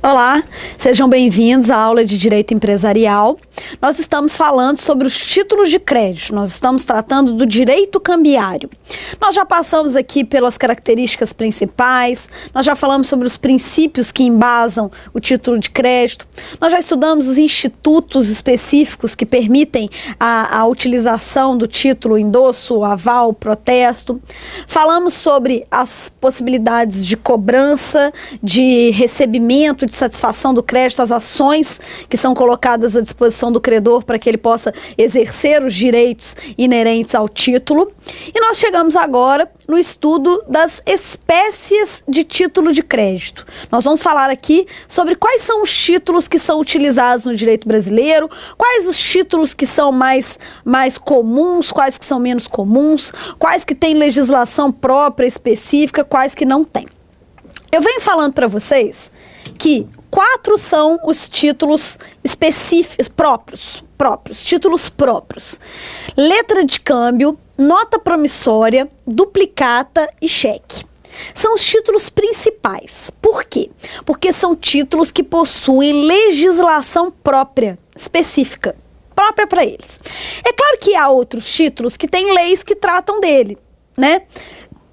Olá, sejam bem-vindos à aula de Direito Empresarial. Nós estamos falando sobre os títulos de crédito, nós estamos tratando do direito cambiário. Nós já passamos aqui pelas características principais, nós já falamos sobre os princípios que embasam o título de crédito, nós já estudamos os institutos específicos que permitem a utilização do título, endosso, aval, protesto. Falamos sobre as possibilidades de cobrança, de recebimento, de satisfação do crédito, as ações que são colocadas à disposição do credor para que ele possa exercer os direitos inerentes ao título. E nós chegamos agora no estudo das espécies de título de crédito. Nós vamos falar aqui sobre quais são os títulos que são utilizados no direito brasileiro, quais os títulos que são mais comuns, quais que são menos comuns, quais que têm legislação própria, específica, quais que não têm. Eu venho falando para vocês que 4 são os títulos específicos, títulos próprios. Letra de câmbio, nota promissória, duplicata e cheque. São os títulos principais. Por quê? Porque são títulos que possuem legislação própria, específica, própria para eles. É claro que há outros títulos que têm leis que tratam dele, né?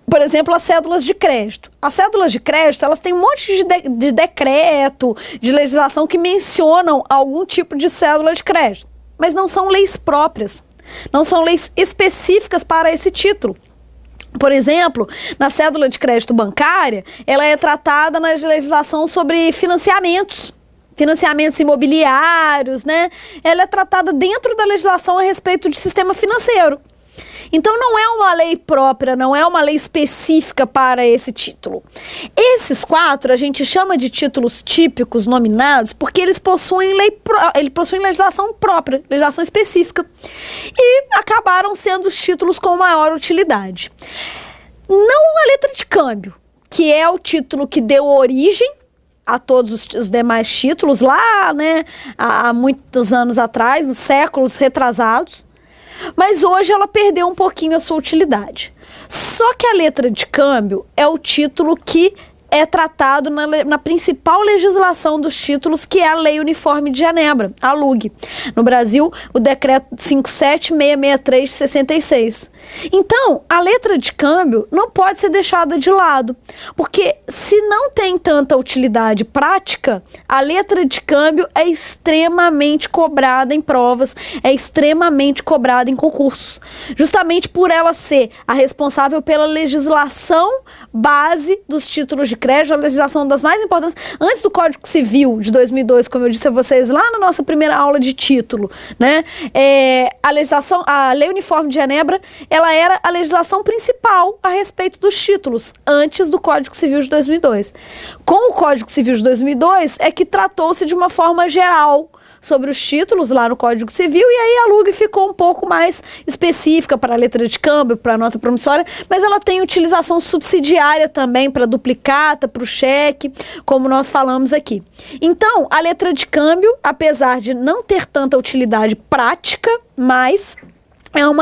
Por exemplo, as cédulas de crédito. As cédulas de crédito, elas têm um monte de decreto, de legislação que mencionam algum tipo de cédula de crédito. Mas não são leis próprias. Não são leis específicas para esse título. Por exemplo, na cédula de crédito bancária, ela é tratada na legislação sobre financiamentos imobiliários, né? Ela é tratada dentro da legislação a respeito de sistema financeiro. Então não é uma lei própria, não é uma lei específica para esse título. Esses 4 a gente chama de títulos típicos nominados porque eles possuem legislação própria, legislação específica, e acabaram sendo os títulos com maior utilidade. Não a letra de câmbio, que é o título que deu origem a todos os demais títulos lá, né, há muitos anos atrás, nos séculos retrasados. Mas hoje ela perdeu um pouquinho a sua utilidade. Só que a letra de câmbio é o título que é tratado na principal legislação dos títulos, que é a Lei Uniforme de Genebra, a LUG. No Brasil, o Decreto 57663 de 66. Então, a letra de câmbio não pode ser deixada de lado, porque se não tem tanta utilidade prática, a letra de câmbio é extremamente cobrada em provas, é extremamente cobrada em concursos, justamente por ela ser a responsável pela legislação base dos títulos de crédito, a legislação das mais importantes, antes do Código Civil de 2002, como eu disse a vocês lá na nossa primeira aula de título, né? A Lei Uniforme de Genebra, ela era a legislação principal a respeito dos títulos, antes do Código Civil de 2002. Com o Código Civil de 2002 é que tratou-se de uma forma geral sobre os títulos lá no Código Civil, e aí a LUG ficou um pouco mais específica para a letra de câmbio, para a nota promissória, mas ela tem utilização subsidiária também para duplicata, para o cheque, como nós falamos aqui. Então, a letra de câmbio, apesar de não ter tanta utilidade prática, mas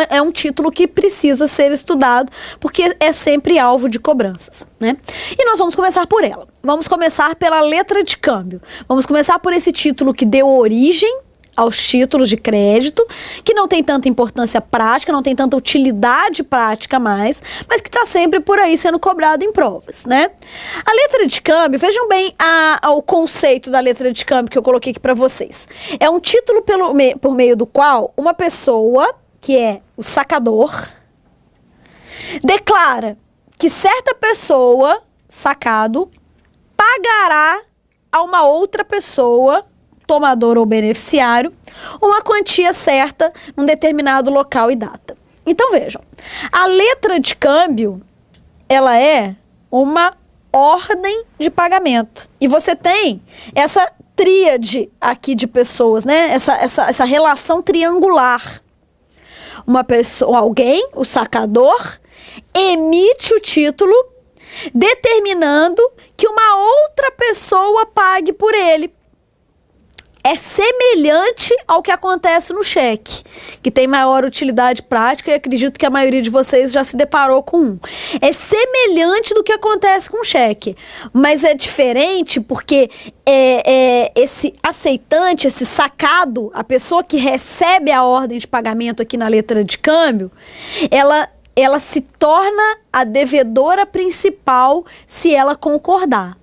é um título que precisa ser estudado, porque é sempre alvo de cobranças, né? E nós vamos começar por ela. Vamos começar pela letra de câmbio. Vamos começar por esse título que deu origem aos títulos de crédito, que não tem tanta importância prática, não tem tanta utilidade prática mais, mas que está sempre por aí sendo cobrado em provas, né? A letra de câmbio, vejam bem o conceito da letra de câmbio que eu coloquei aqui para vocês. É um título por meio do qual uma pessoa, que é o sacador, declara que certa pessoa, sacado, pagará a uma outra pessoa, tomador ou beneficiário, uma quantia certa num determinado local e data. Então vejam, a letra de câmbio, ela é uma ordem de pagamento. E você tem essa tríade aqui de pessoas, né? Essa relação triangular. Uma pessoa, alguém, o sacador, emite o título determinando que uma outra pessoa pague por ele. é semelhante ao que acontece no cheque, que tem maior utilidade prática e acredito que a maioria de vocês já se deparou com um. É semelhante do que acontece com o cheque, mas é diferente porque esse aceitante, esse sacado, a pessoa que recebe a ordem de pagamento aqui na letra de câmbio, ela se torna a devedora principal se ela concordar.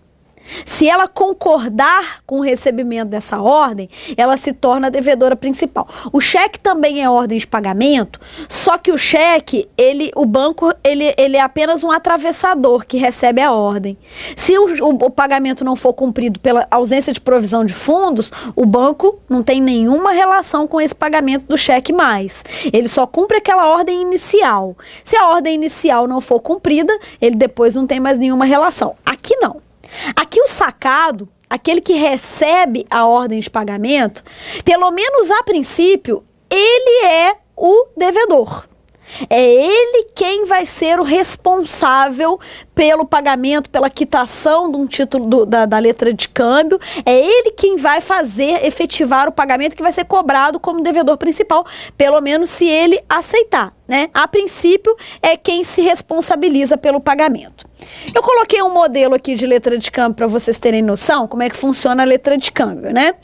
Se ela concordar com o recebimento dessa ordem, ela se torna a devedora principal. O cheque também é ordem de pagamento, só que o cheque, o banco é apenas um atravessador que recebe a ordem. Se o pagamento não for cumprido pela ausência de provisão de fundos, o banco não tem nenhuma relação com esse pagamento do cheque mais. Ele só cumpre aquela ordem inicial. Se a ordem inicial não for cumprida, ele depois não tem mais nenhuma relação. Aqui não. Aqui o sacado, aquele que recebe a ordem de pagamento, pelo menos a princípio, ele é o devedor. É ele quem vai ser o responsável pelo pagamento, pela quitação de um título da letra de câmbio. É ele quem vai efetivar o pagamento que vai ser cobrado como devedor principal, pelo menos se ele aceitar, né? A princípio, é quem se responsabiliza pelo pagamento. Eu coloquei um modelo aqui de letra de câmbio para vocês terem noção como é que funciona a letra de câmbio, né?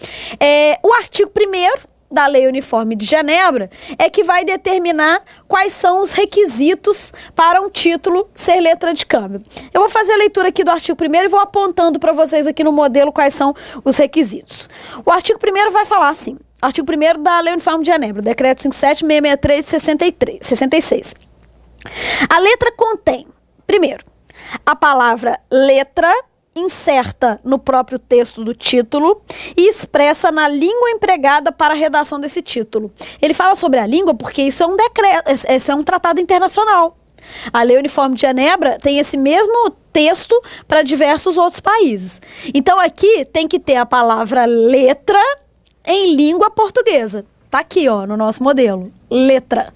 O artigo 1º da Lei Uniforme de Genebra é que vai determinar quais são os requisitos para um título ser letra de câmbio. Eu vou fazer a leitura aqui do artigo 1º e vou apontando para vocês aqui no modelo quais são os requisitos. O artigo 1º vai falar assim, artigo 1º da Lei Uniforme de Genebra, decreto 57.663 de 66. A letra contém, primeiro, a palavra letra incerta no próprio texto do título e expressa na língua empregada para a redação desse título. Ele fala sobre a língua porque isso é um decreto, isso é um tratado internacional. A Lei Uniforme de Genebra tem esse mesmo texto para diversos outros países. Então aqui tem que ter a palavra letra em língua portuguesa. Tá aqui, ó, no nosso modelo. Letra.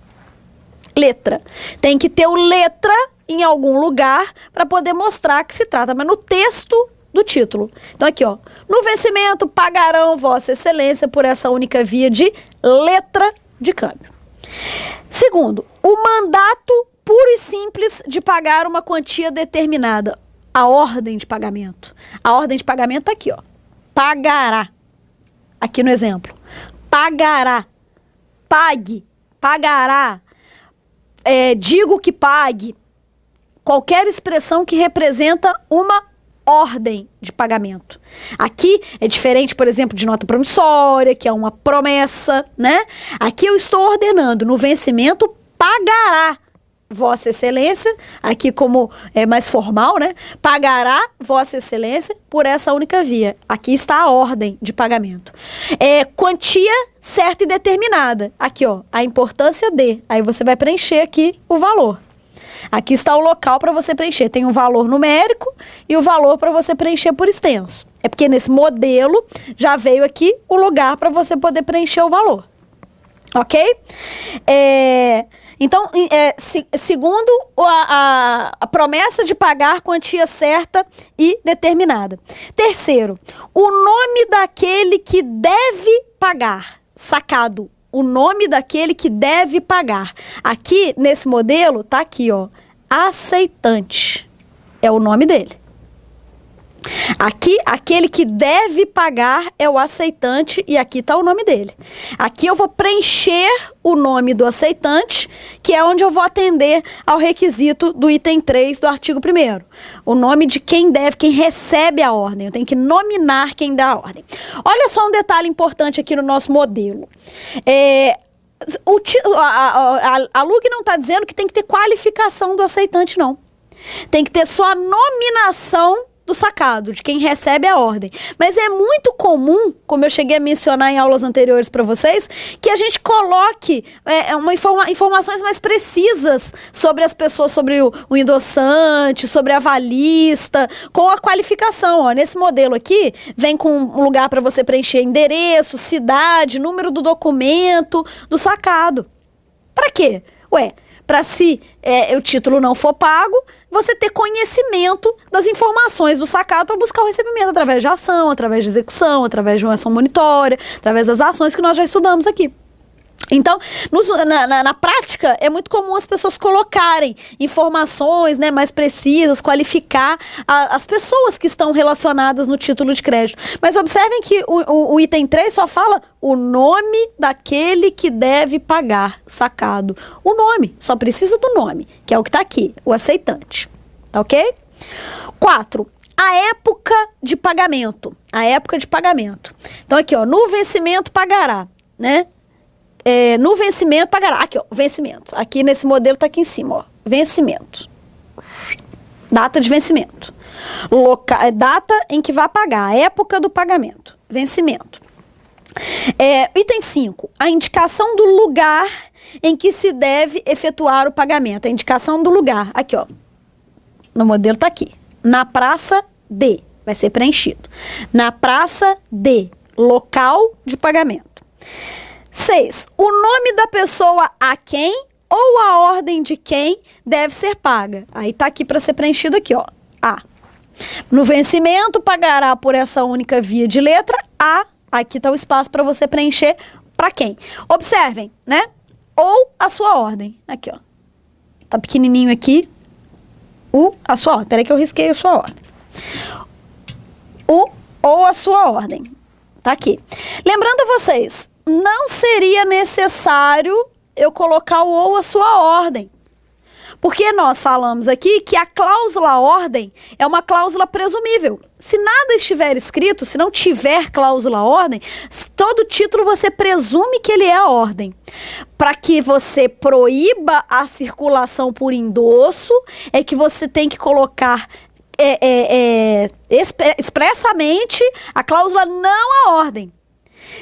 Letra. Tem que ter o letra em algum lugar para poder mostrar que se trata, mas no texto do título. Então aqui, ó, no vencimento pagarão Vossa Excelência por essa única via de letra de câmbio. Segundo, o mandato puro e simples de pagar uma quantia determinada, a ordem de pagamento. A ordem de pagamento tá aqui, ó, pagará. Aqui no exemplo, pagará, pague, pagará, digo que pague. Qualquer expressão que representa uma ordem de pagamento. Aqui é diferente, por exemplo, de nota promissória, que é uma promessa, né? Aqui eu estou ordenando, no vencimento pagará Vossa Excelência, aqui como é mais formal, né? Pagará Vossa Excelência por essa única via. Aqui está a ordem de pagamento. Quantia certa e determinada. Aqui, ó, a importância de. Aí você vai preencher aqui o valor. Aqui está o local para você preencher. Tem o valor numérico e o valor para você preencher por extenso. É porque nesse modelo já veio aqui o lugar para você poder preencher o valor. Ok? Então, segundo a promessa de pagar quantia certa e determinada. Terceiro, o nome daquele que deve pagar, sacado. O nome daquele que deve pagar. Aqui, nesse modelo, tá aqui, ó. Aceitante. É o nome dele. Aqui, aquele que deve pagar é o aceitante e aqui tá o nome dele. Aqui eu vou preencher o nome do aceitante, que é onde eu vou atender ao requisito do item 3 do artigo 1º. O nome de quem deve, quem recebe a ordem. Eu tenho que nominar quem dá a ordem. Olha só um detalhe importante aqui no nosso modelo. A LUG não está dizendo que tem que ter qualificação do aceitante, não. Tem que ter só a nominação do sacado, de quem recebe a ordem. Mas é muito comum, como eu cheguei a mencionar em aulas anteriores para vocês, que a gente coloque informações mais precisas sobre as pessoas, sobre o endossante, sobre a avalista, com a qualificação. Ó. Nesse modelo aqui, vem com um lugar para você preencher endereço, cidade, número do documento, do sacado. Para quê? para se o título não for pago, você ter conhecimento das informações do sacado para buscar o recebimento através de ação, através de execução, através de uma ação monitória, através das ações que nós já estudamos aqui. Então, na prática, é muito comum as pessoas colocarem informações, né, mais precisas, qualificar as pessoas que estão relacionadas no título de crédito. Mas observem que o item 3 só fala o nome daquele que deve pagar o sacado. O nome, só precisa do nome, que é o que está aqui, o aceitante. Tá ok? 4. A época de pagamento. A época de pagamento. Então, aqui, ó, no vencimento pagará, né? No vencimento pagará. Aqui, ó, vencimento. Aqui nesse modelo tá aqui em cima, ó. Vencimento. Data de vencimento. Data em que vai pagar. A época do pagamento. Vencimento. Item 5. A indicação do lugar em que se deve efetuar o pagamento. A indicação do lugar. Aqui, ó. No modelo tá aqui. Na praça D. Vai ser preenchido. Na praça D. Local de pagamento. 6. O nome da pessoa a quem ou a ordem de quem deve ser paga. Aí tá aqui para ser preenchido aqui, ó. A. No vencimento, pagará por essa única via de letra A. Aqui tá o espaço para você preencher para quem. Observem, né? Ou a sua ordem. Aqui, ó. Tá pequenininho aqui. A sua ordem. Peraí que eu risquei a sua ordem. Ou a sua ordem. Tá aqui. Lembrando a vocês, não seria necessário eu colocar o ou a sua ordem. Porque nós falamos aqui que a cláusula ordem é uma cláusula presumível. Se nada estiver escrito, se não tiver cláusula ordem, todo título você presume que ele é a ordem. Para que você proíba a circulação por endosso, é que você tem que colocar expressamente a cláusula não a ordem.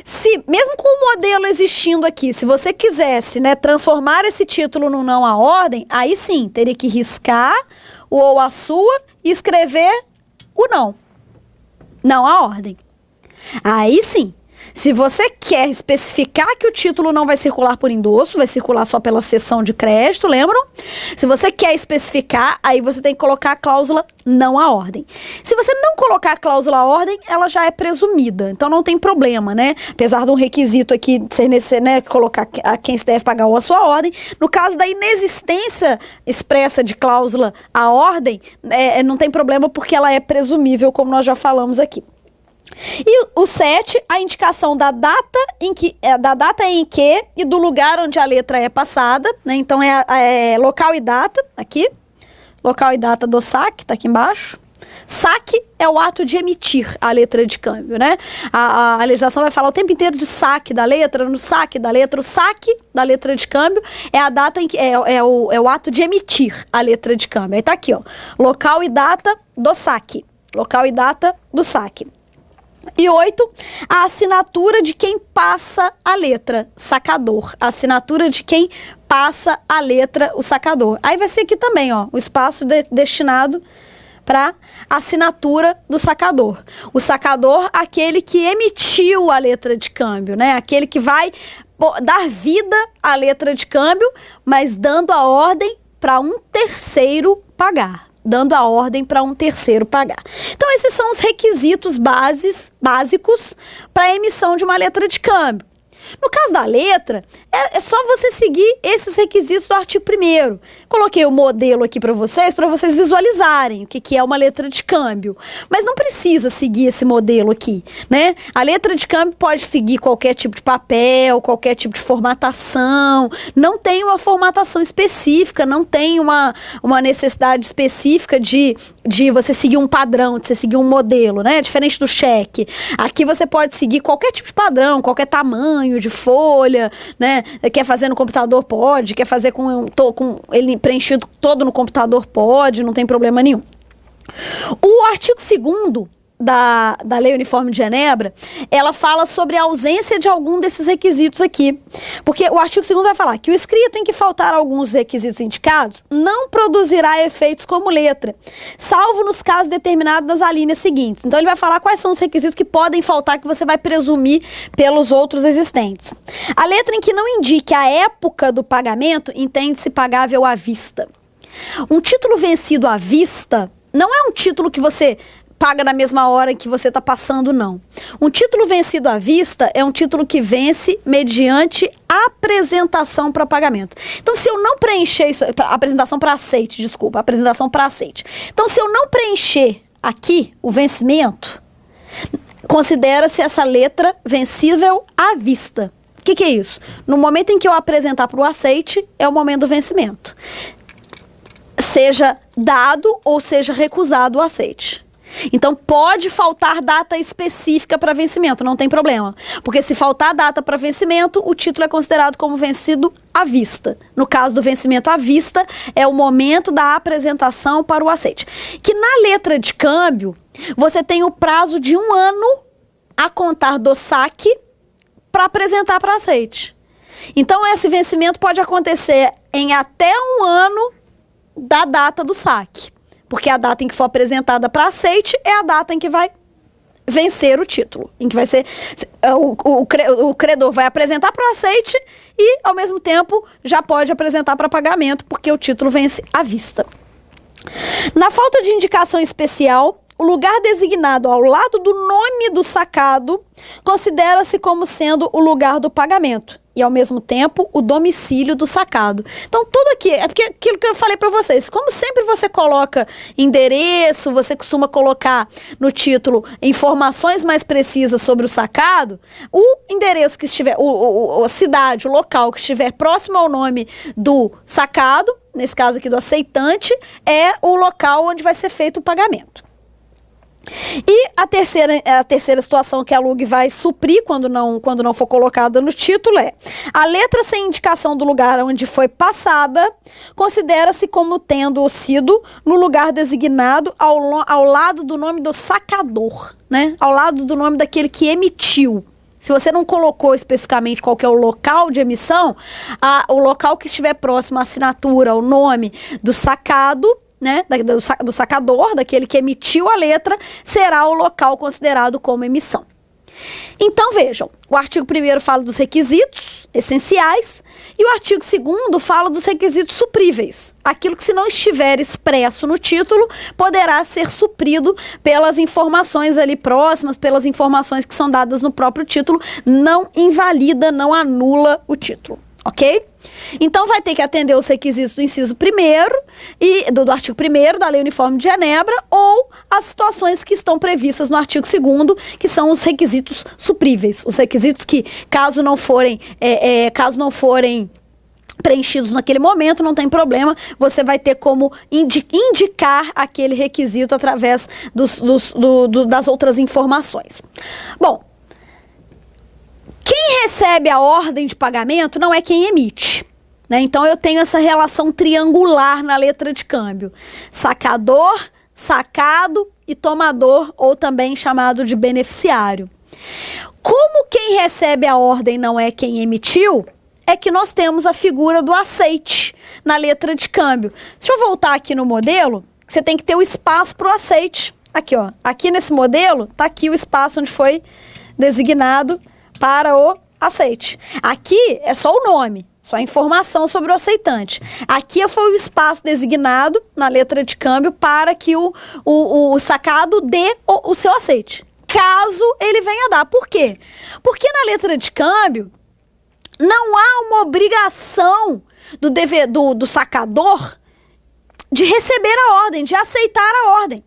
Se, mesmo com o modelo existindo aqui, se você quisesse, né, transformar esse título no não à ordem, aí sim, teria que riscar o ou a sua e escrever o não. Não à ordem. Aí sim. Se você quer especificar que o título não vai circular por endosso, vai circular só pela cessão de crédito, lembram? Se você quer especificar, aí você tem que colocar a cláusula não à ordem. Se você não colocar a cláusula à ordem, ela já é presumida, então não tem problema, né? Apesar de um requisito aqui ser necessário, né, colocar a quem se deve pagar ou a sua ordem, no caso da inexistência expressa de cláusula à ordem, não tem problema porque ela é presumível, como nós já falamos aqui. E o 7, a indicação da data em que e do lugar onde a letra é passada, né? Então local e data, aqui. Local e data do saque, tá aqui embaixo. Saque é o ato de emitir a letra de câmbio, né? A legislação vai falar o tempo inteiro de saque da letra, no saque da letra. O saque da letra de câmbio é a data em que é o ato de emitir a letra de câmbio. Aí tá aqui, ó. Local e data do saque. Local e data do saque. E 8, a assinatura de quem passa a letra, sacador. A assinatura de quem passa a letra, o sacador. Aí vai ser aqui também, ó, o espaço destinado para assinatura do sacador. O sacador, aquele que emitiu a letra de câmbio, né? Aquele que vai dar vida à letra de câmbio, mas dando a ordem para um terceiro pagar. Dando a ordem para um terceiro pagar. Então, esses são os requisitos básicos para a emissão de uma letra de câmbio. No caso da letra, é só você seguir esses requisitos do artigo 1º. Coloquei o modelo aqui para vocês visualizarem o que é uma letra de câmbio. Mas não precisa seguir esse modelo aqui, né? A letra de câmbio pode seguir qualquer tipo de papel, qualquer tipo de formatação. Não tem uma formatação específica, não tem uma necessidade específica de você seguir um padrão, de você seguir um modelo, né? Diferente do cheque. Aqui você pode seguir qualquer tipo de padrão, qualquer tamanho de folha, né? Quer fazer no computador, pode. Quer fazer com ele preenchido todo no computador, pode. Não tem problema nenhum. O artigo 2º da Lei Uniforme de Genebra, ela fala sobre a ausência de algum desses requisitos aqui. Porque o artigo 2º vai falar que o escrito em que faltar alguns requisitos indicados não produzirá efeitos como letra, salvo nos casos determinados nas alíneas seguintes. Então, ele vai falar quais são os requisitos que podem faltar, que você vai presumir pelos outros existentes. A letra em que não indique a época do pagamento entende-se pagável à vista. Um título vencido à vista não é um título que você paga na mesma hora que você está passando, não. Um título vencido à vista é um título que vence mediante apresentação para pagamento. Então, se eu não preencher isso, apresentação para aceite. Então, se eu não preencher aqui o vencimento, considera-se essa letra vencível à vista. O que é isso? No momento em que eu apresentar para o aceite, é o momento do vencimento. Seja dado ou seja recusado o aceite. Então, pode faltar data específica para vencimento, não tem problema. Porque se faltar data para vencimento, o título é considerado como vencido à vista. No caso do vencimento à vista, é o momento da apresentação para o aceite. Que na letra de câmbio, você tem o prazo de 1 ano a contar do saque para apresentar para aceite. Então, esse vencimento pode acontecer em até 1 ano da data do saque. Porque a data em que for apresentada para aceite é a data em que vai vencer o título. Em que vai ser. O credor vai apresentar para o aceite e, ao mesmo tempo, já pode apresentar para pagamento, porque o título vence à vista. Na falta de indicação especial, o lugar designado ao lado do nome do sacado considera-se como sendo o lugar do pagamento e, ao mesmo tempo, o domicílio do sacado. Então, tudo aqui, é porque aquilo que eu falei para vocês, como sempre você coloca endereço, você costuma colocar no título informações mais precisas sobre o sacado, o endereço que estiver, a cidade, o local que estiver próximo ao nome do sacado, nesse caso aqui do aceitante, é o local onde vai ser feito o pagamento. E a terceira situação que a LUG vai suprir quando não for colocada no título é: a letra sem indicação do lugar onde foi passada considera-se como tendo sido no lugar designado ao lado do nome do sacador, né? Ao lado do nome daquele que emitiu. Se você não colocou especificamente qual que é o local de emissão, o local que estiver próximo à assinatura, ao nome do sacado, né, do sacador, daquele que emitiu a letra, será o local considerado como emissão. Então, vejam, o artigo 1º fala dos requisitos essenciais e o artigo 2º fala dos requisitos supríveis. Aquilo que, se não estiver expresso no título, poderá ser suprido pelas informações ali próximas, pelas informações que são dadas no próprio título, não invalida, não anula o título, ok? Então, vai ter que atender os requisitos do inciso 1º e do artigo 1º da Lei Uniforme de Genebra ou as situações que estão previstas no artigo 2º, que são os requisitos supríveis. Os requisitos que, caso não forem preenchidos naquele momento, não tem problema, você vai ter como indicar aquele requisito através das outras informações. Bom, quem recebe a ordem de pagamento não é quem emite, né? Então, eu tenho essa relação triangular na letra de câmbio. Sacador, sacado e tomador, ou também chamado de beneficiário. Como quem recebe a ordem não é quem emitiu, é que nós temos a figura do aceite na letra de câmbio. Deixa eu voltar aqui no modelo, você tem que ter o espaço para o aceite. Aqui, ó. Aqui nesse modelo, tá aqui o espaço onde foi designado para o aceite. Aqui é só o nome, só a informação sobre o aceitante. Aqui foi o espaço designado na letra de câmbio para que o sacado dê o seu aceite, caso ele venha dar. Por quê? Porque na letra de câmbio não há uma obrigação do sacador de receber a ordem, de aceitar a ordem.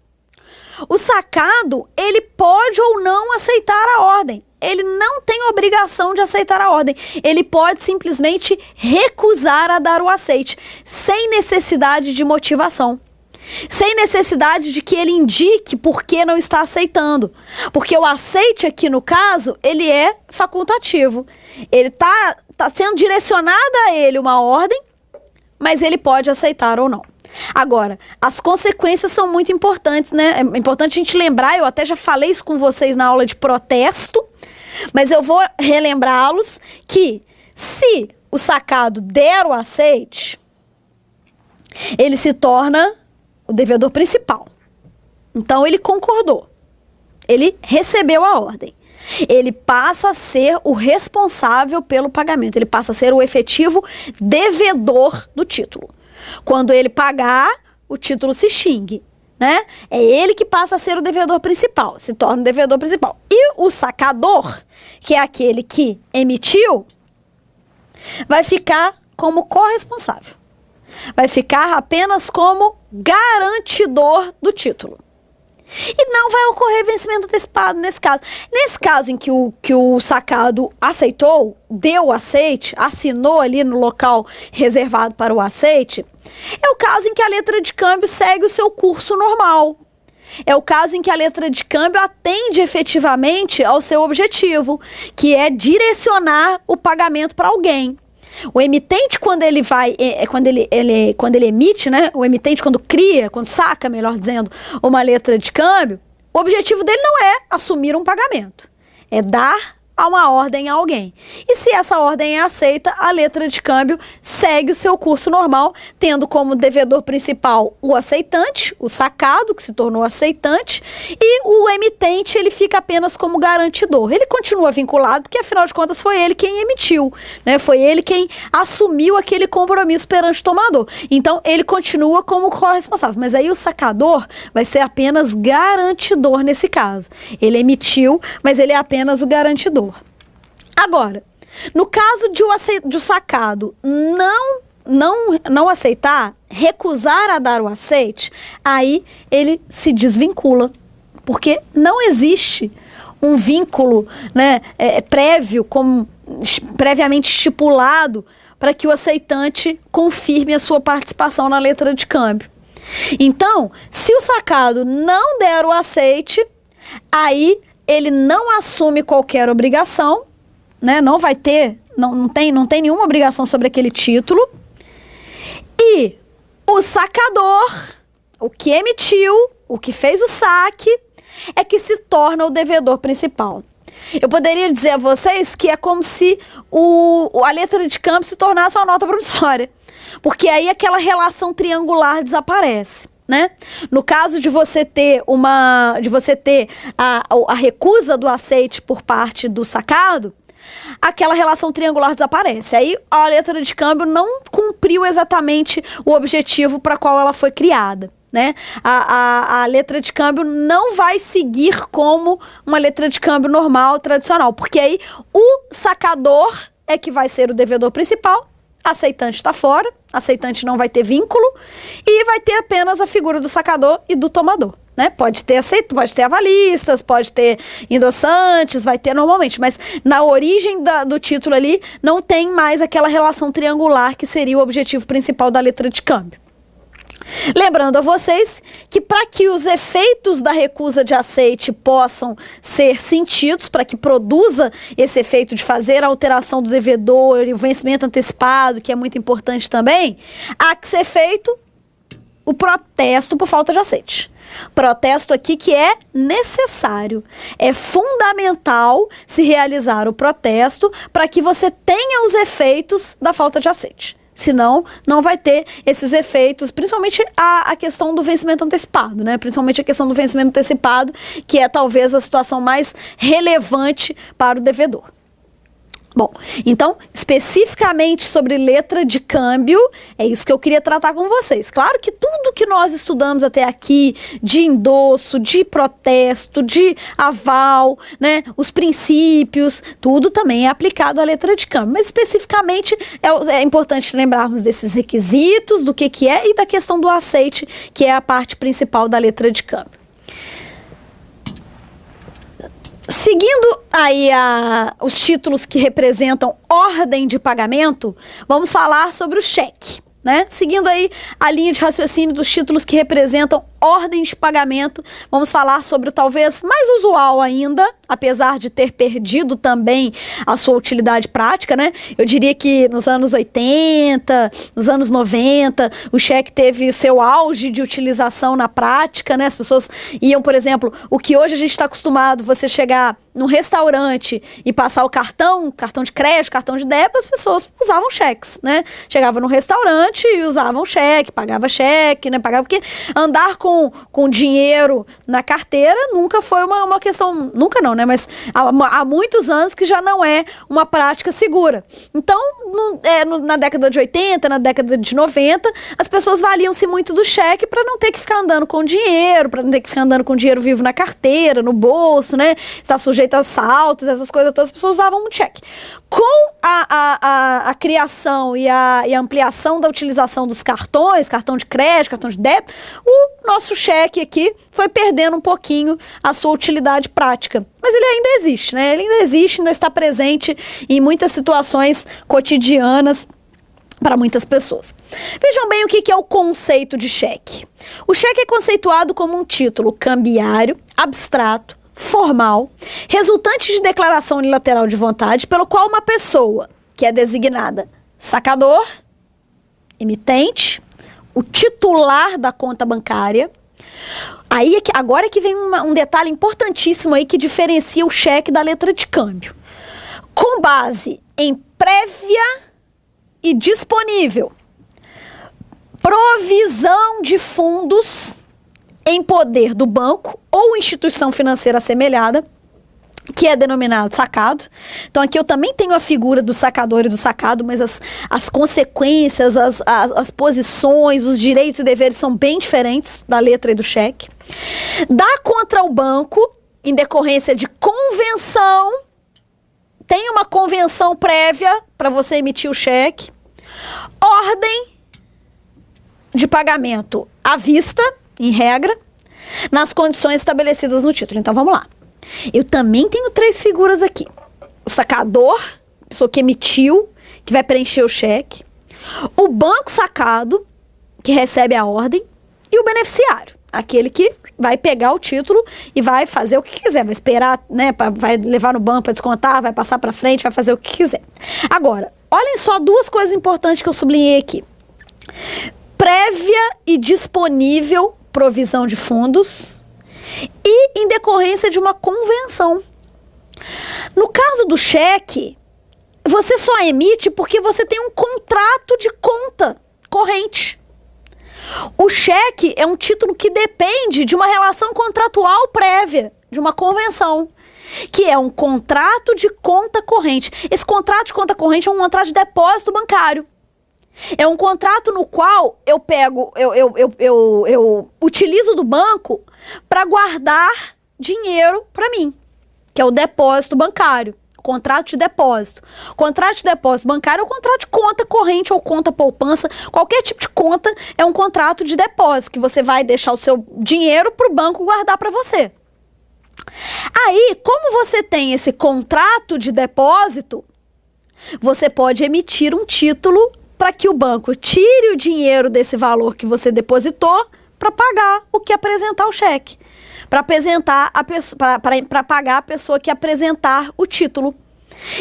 O sacado, ele pode ou não aceitar a ordem. Ele não tem obrigação de aceitar a ordem. Ele pode simplesmente recusar a dar o aceite, sem necessidade de motivação. Sem necessidade de que ele indique por que não está aceitando. Porque o aceite aqui, no caso, ele é facultativo. Ele tá sendo direcionada a ele uma ordem, mas ele pode aceitar ou não. Agora, as consequências são muito importantes, né? É importante a gente lembrar, eu até já falei isso com vocês na aula de protesto, mas eu vou relembrá-los que se o sacado der o aceite, ele se torna o devedor principal. Então, ele concordou. Ele recebeu a ordem. Ele passa a ser o responsável pelo pagamento. Ele passa a ser o efetivo devedor do título. Quando ele pagar, o título se extingue, né? É ele que passa a ser o devedor principal, se torna o devedor principal. E o sacador, que é aquele que emitiu, vai ficar como corresponsável. Vai ficar apenas como garantidor do título. E não vai ocorrer vencimento antecipado nesse caso. Nesse caso em que o sacado aceitou, deu o aceite, assinou ali no local reservado para o aceite, é o caso em que a letra de câmbio segue o seu curso normal. É o caso em que a letra de câmbio atende efetivamente ao seu objetivo, que é direcionar o pagamento para alguém. O emitente, quando ele emite, né? O emitente, quando cria, quando saca, melhor dizendo, uma letra de câmbio, o objetivo dele não é assumir um pagamento, é dar uma ordem a alguém. E se essa ordem é aceita, a letra de câmbio segue o seu curso normal, tendo como devedor principal o aceitante, o sacado, que se tornou aceitante, e o emitente, ele fica apenas como garantidor. Ele continua vinculado, porque afinal de contas foi ele quem emitiu, né? Foi ele quem assumiu aquele compromisso perante o tomador. Então, ele continua como corresponsável. Mas aí o sacador vai ser apenas garantidor nesse caso. Ele emitiu, mas ele é apenas o garantidor. Agora, no caso de o sacado não aceitar, recusar a dar o aceite, aí ele se desvincula, porque não existe um vínculo, né, prévio, previamente estipulado, para que o aceitante confirme a sua participação na letra de câmbio. Então, se o sacado não der o aceite, aí ele não assume qualquer obrigação, né? Não vai ter, não tem nenhuma obrigação sobre aquele título. E o sacador, o que emitiu, o que fez o saque, é que se torna o devedor principal. Eu poderia dizer a vocês que é como se a letra de câmbio se tornasse uma nota promissória, porque aí aquela relação triangular desaparece, né? No caso de você ter a recusa do aceite por parte do sacado, aquela relação triangular desaparece. Aí a letra de câmbio não cumpriu exatamente o objetivo para qual ela foi criada, né? A letra de câmbio não vai seguir como uma letra de câmbio normal, tradicional, porque aí o sacador é que vai ser o devedor principal, aceitante está fora, aceitante não vai ter vínculo e vai ter apenas a figura do sacador e do tomador, né? Pode ter avalistas, pode ter endossantes, vai ter normalmente, mas na origem do título ali não tem mais aquela relação triangular que seria o objetivo principal da letra de câmbio. Lembrando a vocês que para que os efeitos da recusa de aceite possam ser sentidos, para que produza esse efeito de fazer a alteração do devedor e o vencimento antecipado, que é muito importante também, há que ser feito o protesto por falta de aceite. Protesto aqui que é necessário. É fundamental se realizar o protesto para que você tenha os efeitos da falta de aceite. Senão, não vai ter esses efeitos, principalmente a questão do vencimento antecipado, né? Principalmente a questão do vencimento antecipado, que é talvez a situação mais relevante para o devedor. Bom, então, especificamente sobre letra de câmbio, é isso que eu queria tratar com vocês. Claro que tudo que nós estudamos até aqui, de endosso, de protesto, de aval, né, os princípios, tudo também é aplicado à letra de câmbio. Mas, especificamente, é importante lembrarmos desses requisitos, do que é, e da questão do aceite, que é a parte principal da letra de câmbio. Seguindo aí os títulos que representam ordem de pagamento, vamos falar sobre o cheque, né? Seguindo aí a linha de raciocínio dos títulos que representam ordem de pagamento. Vamos falar sobre o talvez mais usual ainda, apesar de ter perdido também a sua utilidade prática, né? Eu diria que nos anos 80, nos anos 90, o cheque teve o seu auge de utilização na prática, né? As pessoas iam, por exemplo, o que hoje a gente está acostumado, você chegar num restaurante e passar o cartão de crédito, cartão de débito, as pessoas usavam cheques, né? Chegava no restaurante e usavam cheque, pagava cheque, né? Pagava, porque andar com dinheiro na carteira nunca foi uma questão, nunca não, né? Mas há muitos anos que já não é uma prática segura. Então, na década de 80, na década de 90, as pessoas valiam-se muito do cheque para não ter que ficar andando com dinheiro, para não ter que ficar andando com dinheiro vivo na carteira, no bolso, né? Estar sujeito a assaltos, essas coisas todas, as pessoas usavam um cheque. Com a criação e a ampliação da utilização dos cartões, cartão de crédito, cartão de débito, o nosso cheque aqui foi perdendo um pouquinho a sua utilidade prática. Mas ele ainda existe, né? Ele ainda existe, ainda está presente em muitas situações cotidianas para muitas pessoas. Vejam bem o que é o conceito de cheque. O cheque é conceituado como um título cambiário, abstrato, formal, resultante de declaração unilateral de vontade, pelo qual uma pessoa, que é designada sacador, emitente, o titular da conta bancária. Agora é que vem um detalhe importantíssimo aí que diferencia o cheque da letra de câmbio. Com base em prévia e disponível provisão de fundos em poder do banco ou instituição financeira assemelhada, que é denominado sacado. Então aqui eu também tenho a figura do sacador e do sacado, mas as consequências, as posições, os direitos e deveres são bem diferentes da letra e do cheque. Dá contra o banco, em decorrência de convenção, tem uma convenção prévia para você emitir o cheque. Ordem de pagamento à vista, em regra, nas condições estabelecidas no título. Então vamos lá. Eu também tenho 3 figuras aqui. O sacador, a pessoa que emitiu, que vai preencher o cheque. O banco sacado, que recebe a ordem. E o beneficiário, aquele que vai pegar o título e vai fazer o que quiser. Vai esperar, né? Vai levar no banco para descontar, vai passar para frente, vai fazer o que quiser. Agora, olhem só 2 coisas importantes que eu sublinhei aqui. Prévia e disponível provisão de fundos e em decorrência de uma convenção. No caso do cheque, você só emite porque você tem um contrato de conta corrente. O cheque é um título que depende de uma relação contratual prévia, de uma convenção, que é um contrato de conta corrente. Esse contrato de conta corrente é um contrato de depósito bancário. É um contrato no qual eu utilizo do banco para guardar dinheiro para mim, que é o depósito bancário, contrato de depósito. Contrato de depósito bancário é o contrato de conta corrente ou conta poupança, qualquer tipo de conta é um contrato de depósito, que você vai deixar o seu dinheiro para o banco guardar para você. Aí, como você tem esse contrato de depósito, você pode emitir um título para que o banco tire o dinheiro desse valor que você depositou para pagar o que apresentar o cheque. Para pagar a pessoa que apresentar o título.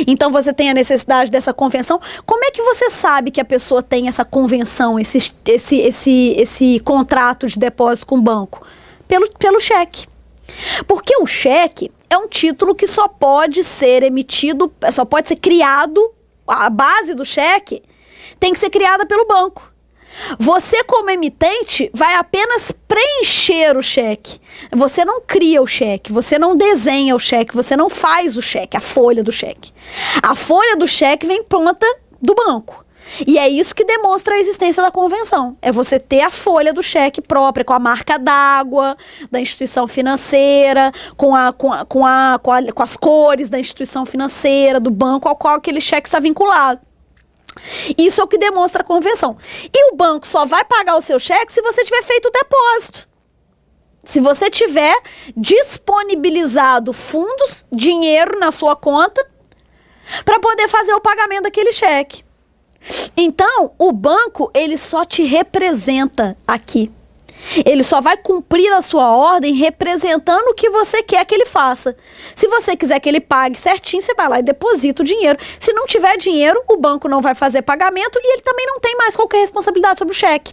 Então você tem a necessidade dessa convenção. Como é que você sabe que a pessoa tem essa convenção, esse contrato de depósito com o banco? Pelo cheque. Porque o cheque é um título que só pode ser emitido, só pode ser criado, a base do cheque tem que ser criada pelo banco. Você, como emitente, vai apenas preencher o cheque. Você não cria o cheque, você não desenha o cheque, você não faz o cheque, a folha do cheque. A folha do cheque vem pronta do banco. E é isso que demonstra a existência da convenção. É você ter a folha do cheque própria, com a marca d'água da instituição financeira, com as cores da instituição financeira, do banco ao qual aquele cheque está vinculado. Isso é o que demonstra a convenção. E o banco só vai pagar o seu cheque se você tiver feito o depósito. Se você tiver disponibilizado fundos, dinheiro na sua conta, para poder fazer o pagamento daquele cheque. Então, o banco, ele só te representa aqui. Ele só vai cumprir a sua ordem representando o que você quer que ele faça. Se você quiser que ele pague certinho, você vai lá e deposita o dinheiro. Se não tiver dinheiro, o banco não vai fazer pagamento e ele também não tem mais qualquer responsabilidade sobre o cheque.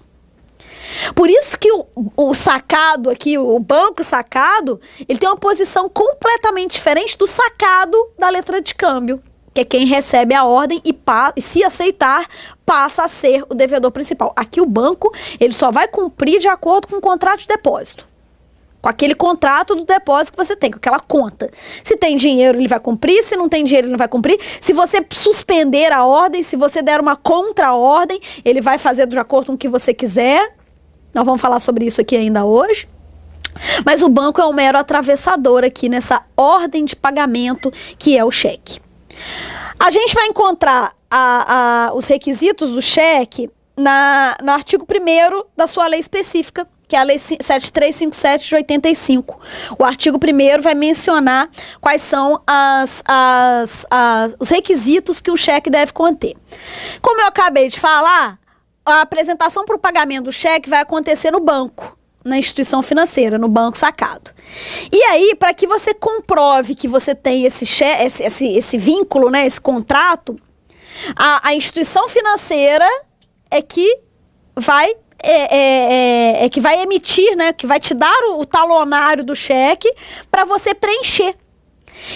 Por isso que o sacado aqui, o banco sacado, ele tem uma posição completamente diferente do sacado da letra de câmbio, que é quem recebe a ordem e se aceitar, passa a ser o devedor principal. Aqui o banco, ele só vai cumprir de acordo com o contrato de depósito. Com aquele contrato do depósito que você tem, com aquela conta. Se tem dinheiro, ele vai cumprir. Se não tem dinheiro, ele não vai cumprir. Se você suspender a ordem, se você der uma contra-ordem, ele vai fazer de acordo com o que você quiser. Nós vamos falar sobre isso aqui ainda hoje. Mas o banco é um mero atravessador aqui nessa ordem de pagamento que é o cheque. A gente vai encontrar os requisitos do cheque no artigo 1º da sua lei específica, que é a Lei 7357 de 85. O artigo 1º vai mencionar quais são os requisitos que o cheque deve conter. Como eu acabei de falar, a apresentação para o pagamento do cheque vai acontecer no banco, na instituição financeira, no banco sacado. E aí, para que você comprove que você tem esse vínculo, né, esse contrato, a instituição financeira é que vai emitir, né, que vai te dar o talonário do cheque para você preencher.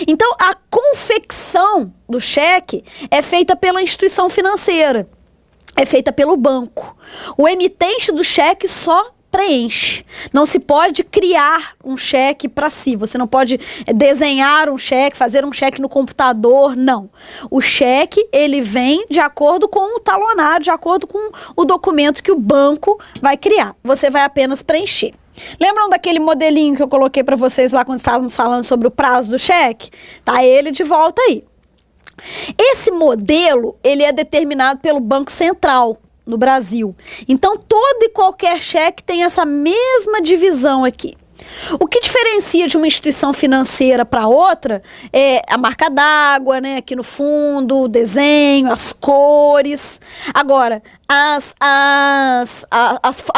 Então, a confecção do cheque é feita pela instituição financeira. É feita pelo banco. O emitente do cheque só preenche. Não se pode criar um cheque para si. Você não pode desenhar um cheque, fazer um cheque no computador, não. O cheque, ele vem de acordo com o talonário, de acordo com o documento que o banco vai criar. Você vai apenas preencher. Lembram daquele modelinho que eu coloquei para vocês lá quando estávamos falando sobre o prazo do cheque? Tá ele de volta aí. Esse modelo, ele é determinado pelo Banco Central no Brasil. Então, todo e qualquer cheque tem essa mesma divisão aqui. O que diferencia de uma instituição financeira para outra é a marca d'água, né, aqui no fundo, o desenho, as cores. Agora, a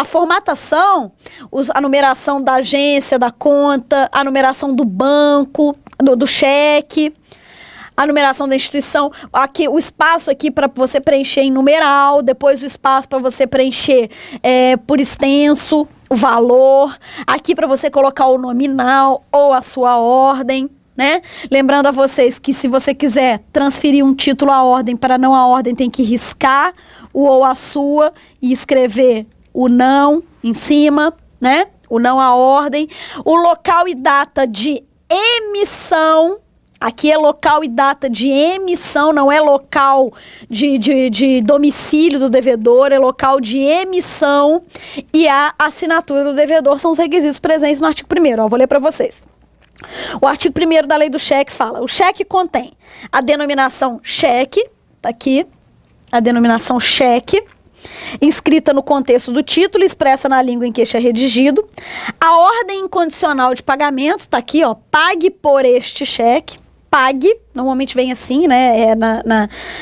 formatação, a numeração da agência, da conta, a numeração do banco, do cheque, a numeração da instituição, aqui, o espaço aqui para você preencher em numeral, depois o espaço para você preencher por extenso, o valor, aqui para você colocar o nominal ou a sua ordem, né? Lembrando a vocês que se você quiser transferir um título à ordem para não a ordem, tem que riscar o ou a sua e escrever o não em cima, né? O não à ordem. O local e data de emissão. Aqui é local e data de emissão, não é local de domicílio do devedor, é local de emissão. E a assinatura do devedor são os requisitos presentes no artigo 1º. Ó, vou ler para vocês. O artigo 1º da lei do cheque fala: o cheque contém a denominação cheque, tá aqui, a denominação cheque, inscrita no contexto do título, expressa na língua em que este é redigido. A ordem incondicional de pagamento, tá aqui, ó, pague por este cheque. Pague, normalmente vem assim, né,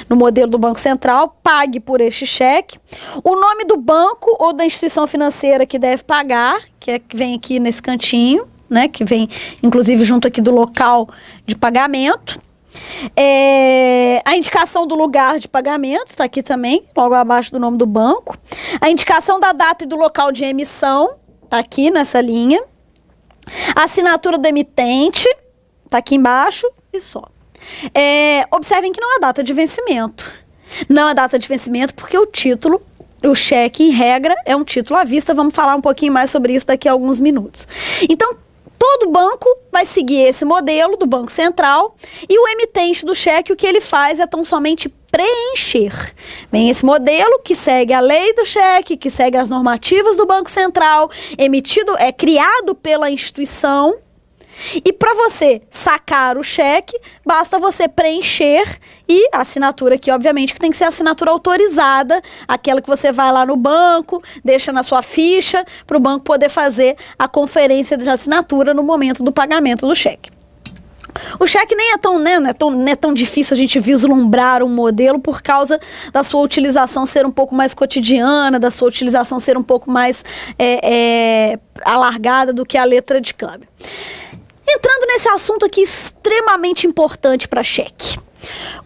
no modelo do Banco Central, pague por este cheque. O nome do banco ou da instituição financeira que deve pagar, que vem aqui nesse cantinho, né, que vem inclusive junto aqui do local de pagamento. A indicação do lugar de pagamento, está aqui também, logo abaixo do nome do banco. A indicação da data e do local de emissão, está aqui nessa linha. A assinatura do emitente, está aqui embaixo. E só. Observem que não há data de vencimento. Não há data de vencimento porque o título, o cheque, em regra, é um título à vista. Vamos falar um pouquinho mais sobre isso daqui a alguns minutos. Então, todo banco vai seguir esse modelo do Banco Central e o emitente do cheque, o que ele faz é tão somente preencher. Bem, esse modelo que segue a lei do cheque, que segue as normativas do Banco Central, criado pela instituição. E para você sacar o cheque, basta você preencher e a assinatura aqui, obviamente, que tem que ser a assinatura autorizada, aquela que você vai lá no banco, deixa na sua ficha, para o banco poder fazer a conferência de assinatura no momento do pagamento do cheque. O cheque nem é tão, né, não é tão difícil a gente vislumbrar um modelo por causa da sua utilização ser um pouco mais cotidiana, da sua utilização ser um pouco mais alargada do que a letra de câmbio. Entrando nesse assunto aqui extremamente importante para cheque.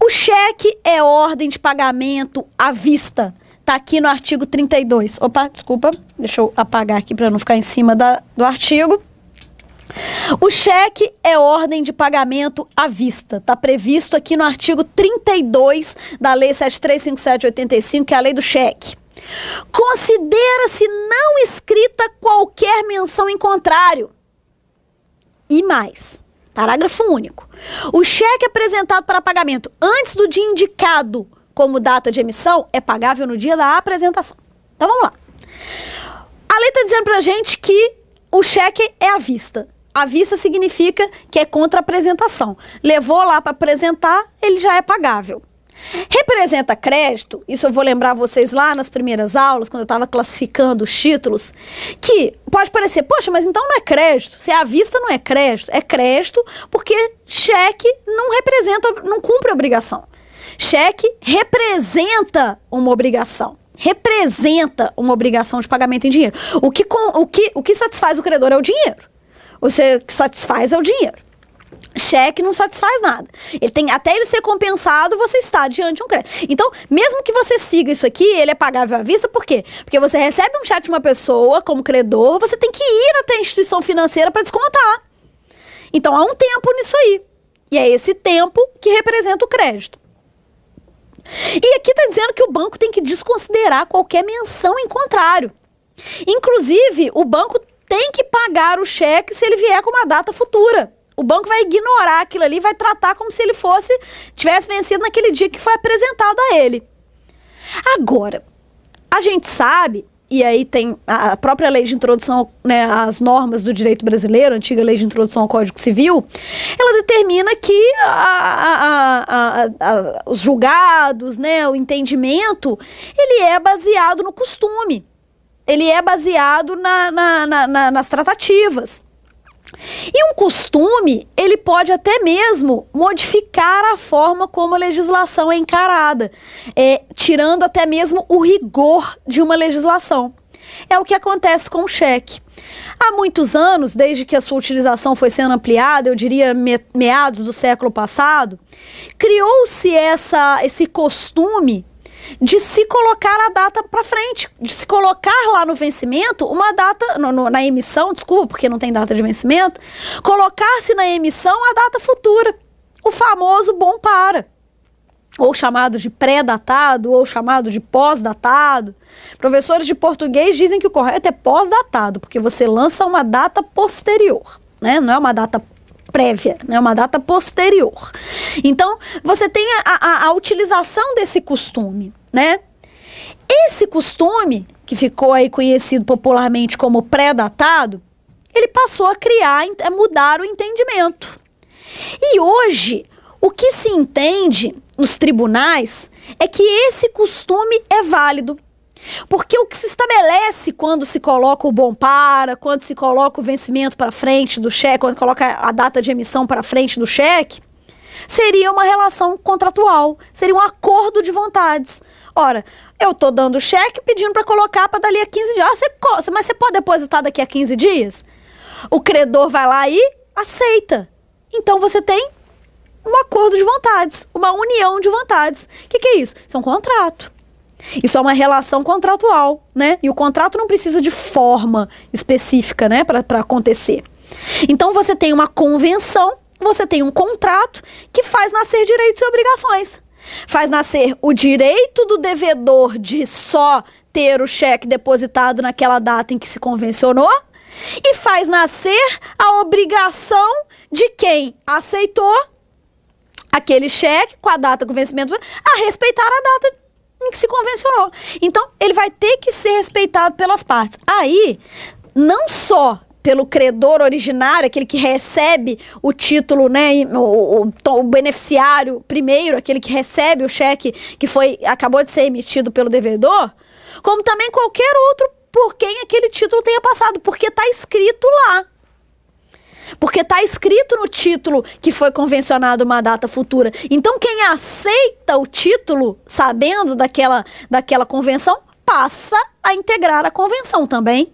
O cheque é ordem de pagamento à vista. Tá aqui no artigo 32. Opa, desculpa, deixa eu apagar aqui para não ficar em cima do artigo. O cheque é ordem de pagamento à vista. Está previsto aqui no artigo 32 da Lei 7357/85, que é a lei do cheque. Considera-se não escrita qualquer menção em contrário. E mais, parágrafo único. O cheque apresentado para pagamento antes do dia indicado como data de emissão é pagável no dia da apresentação. Então vamos lá. A lei está dizendo para a gente que o cheque é à vista. À vista significa que é contra apresentação. Levou lá para apresentar, ele já é pagável. Representa crédito, isso eu vou lembrar vocês lá nas primeiras aulas, quando eu estava classificando os títulos, que pode parecer, poxa, mas então não é crédito. Se é à vista, não é crédito porque cheque não representa, não cumpre obrigação. Cheque representa uma obrigação. Representa uma obrigação de pagamento em dinheiro. O que satisfaz o credor é o dinheiro. O que satisfaz é o dinheiro. Cheque não satisfaz nada. Até ele ser compensado, você está diante de um crédito. Então, mesmo que você siga isso aqui, ele é pagável à vista, por quê? Porque você recebe um cheque de uma pessoa como credor, você tem que ir até a instituição financeira para descontar. Então, há um tempo nisso aí. E é esse tempo que representa o crédito. E aqui está dizendo que o banco tem que desconsiderar qualquer menção em contrário. Inclusive, o banco tem que pagar o cheque se ele vier com uma data futura. O banco vai ignorar aquilo ali, vai tratar como se ele tivesse vencido naquele dia que foi apresentado a ele. Agora, a gente sabe, e aí tem a própria lei de introdução, né, às normas do direito brasileiro, a antiga lei de introdução ao Código Civil, ela determina que os julgados, né, o entendimento, ele é baseado no costume. Ele é baseado nas tratativas. E um costume, ele pode até mesmo modificar a forma como a legislação é encarada, tirando até mesmo o rigor de uma legislação. É o que acontece com o cheque. Há muitos anos, desde que a sua utilização foi sendo ampliada, eu diria meados do século passado, criou-se esse costume de se colocar a data para frente, de se colocar lá no vencimento uma data, na emissão, desculpa, porque não tem data de vencimento, colocar-se na emissão a data futura, o famoso bom para, ou chamado de pré-datado, ou chamado de pós-datado. Professores de português dizem que o correto é pós-datado, porque você lança uma data posterior, né? Não é uma data prévia, né? Uma data posterior. Então, você tem a utilização desse costume, né? Esse costume, que ficou aí conhecido popularmente como pré-datado, ele passou a mudar o entendimento. E hoje, o que se entende nos tribunais é que esse costume é válido. Porque o que se estabelece quando se coloca o bom para, quando se coloca o vencimento para frente do cheque, quando coloca a data de emissão para frente do cheque, seria uma relação contratual, seria um acordo de vontades. Ora, eu estou dando o cheque pedindo para colocar para dali a 15 dias. Mas você pode depositar daqui a 15 dias? O credor vai lá e aceita. Então você tem um acordo de vontades, uma união de vontades. O que é isso? Isso é um contrato. Isso é uma relação contratual, né? E o contrato não precisa de forma específica, né, para acontecer. Então você tem uma convenção, você tem um contrato que faz nascer direitos e obrigações. Faz nascer o direito do devedor de só ter o cheque depositado naquela data em que se convencionou e faz nascer a obrigação de quem aceitou aquele cheque com a data do vencimento a respeitar a data em que se convencionou. Então, ele vai ter que ser respeitado pelas partes. Aí, não só pelo credor originário, aquele que recebe o título, né, o beneficiário primeiro, aquele que recebe o cheque que acabou de ser emitido pelo devedor, como também qualquer outro por quem aquele título tenha passado, porque está escrito lá. Porque está escrito no título que foi convencionado uma data futura. Então, quem aceita o título, sabendo daquela convenção, passa a integrar a convenção também.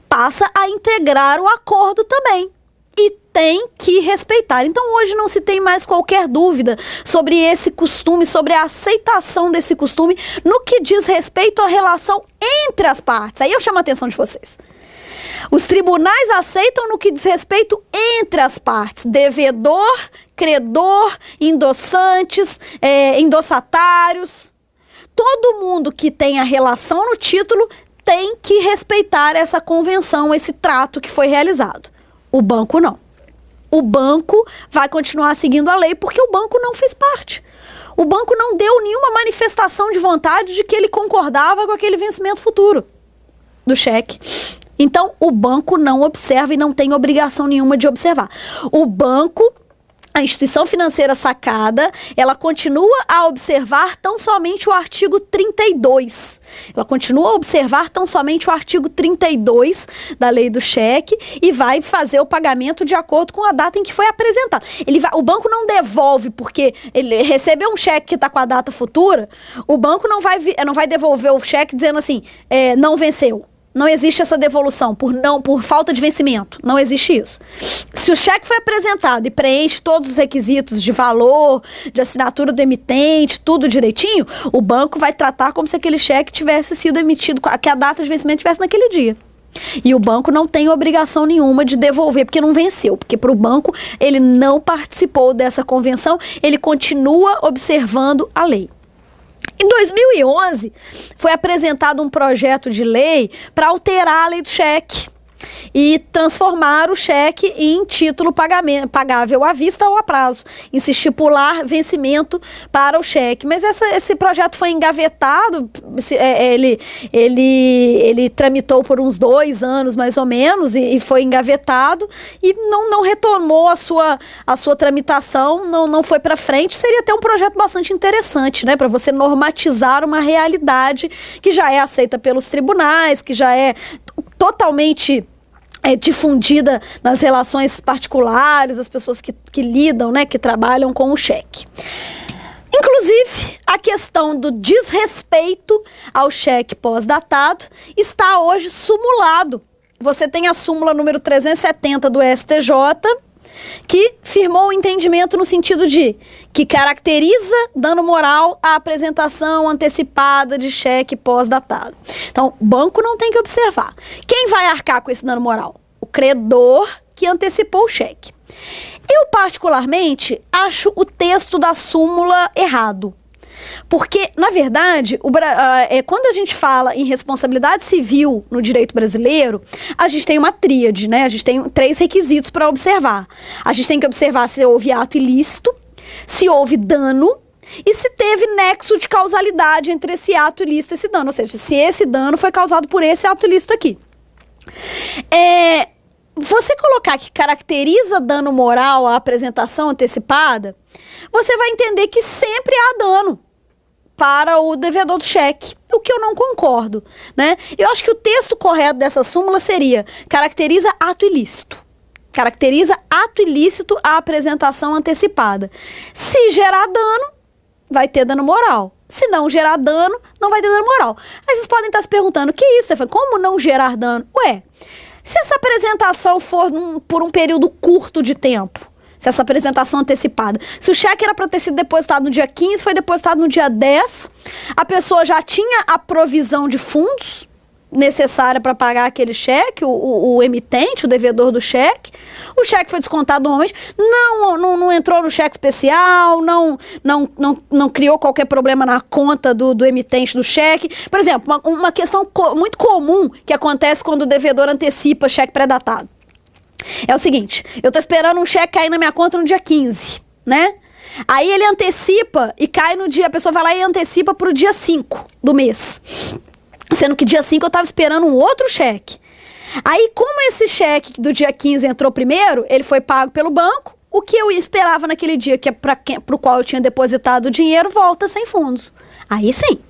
Passa a integrar o acordo também. E tem que respeitar. Então, hoje não se tem mais qualquer dúvida sobre esse costume, sobre a aceitação desse costume no que diz respeito à relação entre as partes. Aí eu chamo a atenção de vocês. Os tribunais aceitam no que diz respeito entre as partes. Devedor, credor, endossantes, endossatários. Todo mundo que tem a relação no título tem que respeitar essa convenção, esse trato que foi realizado. O banco não. O banco vai continuar seguindo a lei porque o banco não fez parte. O banco não deu nenhuma manifestação de vontade de que ele concordava com aquele vencimento futuro do cheque. Então, o banco não observa e não tem obrigação nenhuma de observar. O banco, a instituição financeira sacada, ela continua a observar tão somente o artigo 32. Ela continua a observar tão somente o artigo 32 da lei do cheque e vai fazer o pagamento de acordo com a data em que foi apresentado. O banco não devolve porque ele recebeu um cheque que está com a data futura, o banco não vai devolver o cheque dizendo assim, não venceu. Não existe essa devolução por falta de vencimento. Não existe isso. Se o cheque foi apresentado e preenche todos os requisitos de valor, de assinatura do emitente, tudo direitinho, o banco vai tratar como se aquele cheque tivesse sido emitido, que a data de vencimento tivesse naquele dia. E o banco não tem obrigação nenhuma de devolver, porque não venceu. Porque para o banco, ele não participou dessa convenção, ele continua observando a lei. Em 2011, foi apresentado um projeto de lei para alterar a lei do cheque e transformar o cheque em título pagável à vista ou a prazo, em se estipular vencimento para o cheque. Mas esse projeto foi engavetado, ele tramitou por uns 2 anos mais ou menos e foi engavetado e não retomou a sua tramitação, não foi para frente. Seria até um projeto bastante interessante, né, para você normatizar uma realidade que já é aceita pelos tribunais, que já é totalmente difundida nas relações particulares, as pessoas que lidam, né, que trabalham com o cheque. Inclusive, a questão do desrespeito ao cheque pós-datado está hoje sumulado. Você tem a súmula número 370 do STJ, que firmou o entendimento no sentido de que caracteriza dano moral a apresentação antecipada de cheque pós-datado. Então, o banco não tem que observar. Quem vai arcar com esse dano moral? O credor que antecipou o cheque. Eu, particularmente, acho o texto da súmula errado. Porque, na verdade, quando a gente fala em responsabilidade civil no direito brasileiro, a gente tem uma tríade, né? A gente tem 3 requisitos para observar. A gente tem que observar se houve ato ilícito, se houve dano e se teve nexo de causalidade entre esse ato ilícito e esse dano. Ou seja, se esse dano foi causado por esse ato ilícito aqui. Você colocar que caracteriza dano moral a apresentação antecipada, você vai entender que sempre há dano para o devedor do cheque, o que eu não concordo, né? Eu acho que o texto correto dessa súmula seria: caracteriza ato ilícito. Caracteriza ato ilícito a apresentação antecipada. Se gerar dano, vai ter dano moral. Se não gerar dano, não vai ter dano moral. Aí vocês podem estar se perguntando: o que é isso, Stefania? Como não gerar dano? Se essa apresentação for por um período curto de tempo, se essa apresentação antecipada, se o cheque era para ter sido depositado no dia 15, foi depositado no dia 10, a pessoa já tinha a provisão de fundos necessária para pagar aquele cheque, o emitente, o devedor do cheque, o cheque foi descontado normalmente, não entrou no cheque especial, não criou qualquer problema na conta do emitente do cheque. Por exemplo, uma questão muito comum que acontece quando o devedor antecipa cheque pré-datado. É o seguinte: eu tô esperando um cheque cair na minha conta no dia 15, né? Aí ele antecipa e cai no dia, a pessoa vai lá e antecipa pro dia 5 do mês. Sendo que dia 5 eu tava esperando um outro cheque. Aí, como esse cheque do dia 15 entrou primeiro, ele foi pago pelo banco, o que eu esperava naquele dia, que é pro qual eu tinha depositado o dinheiro, volta sem fundos. Aí sim.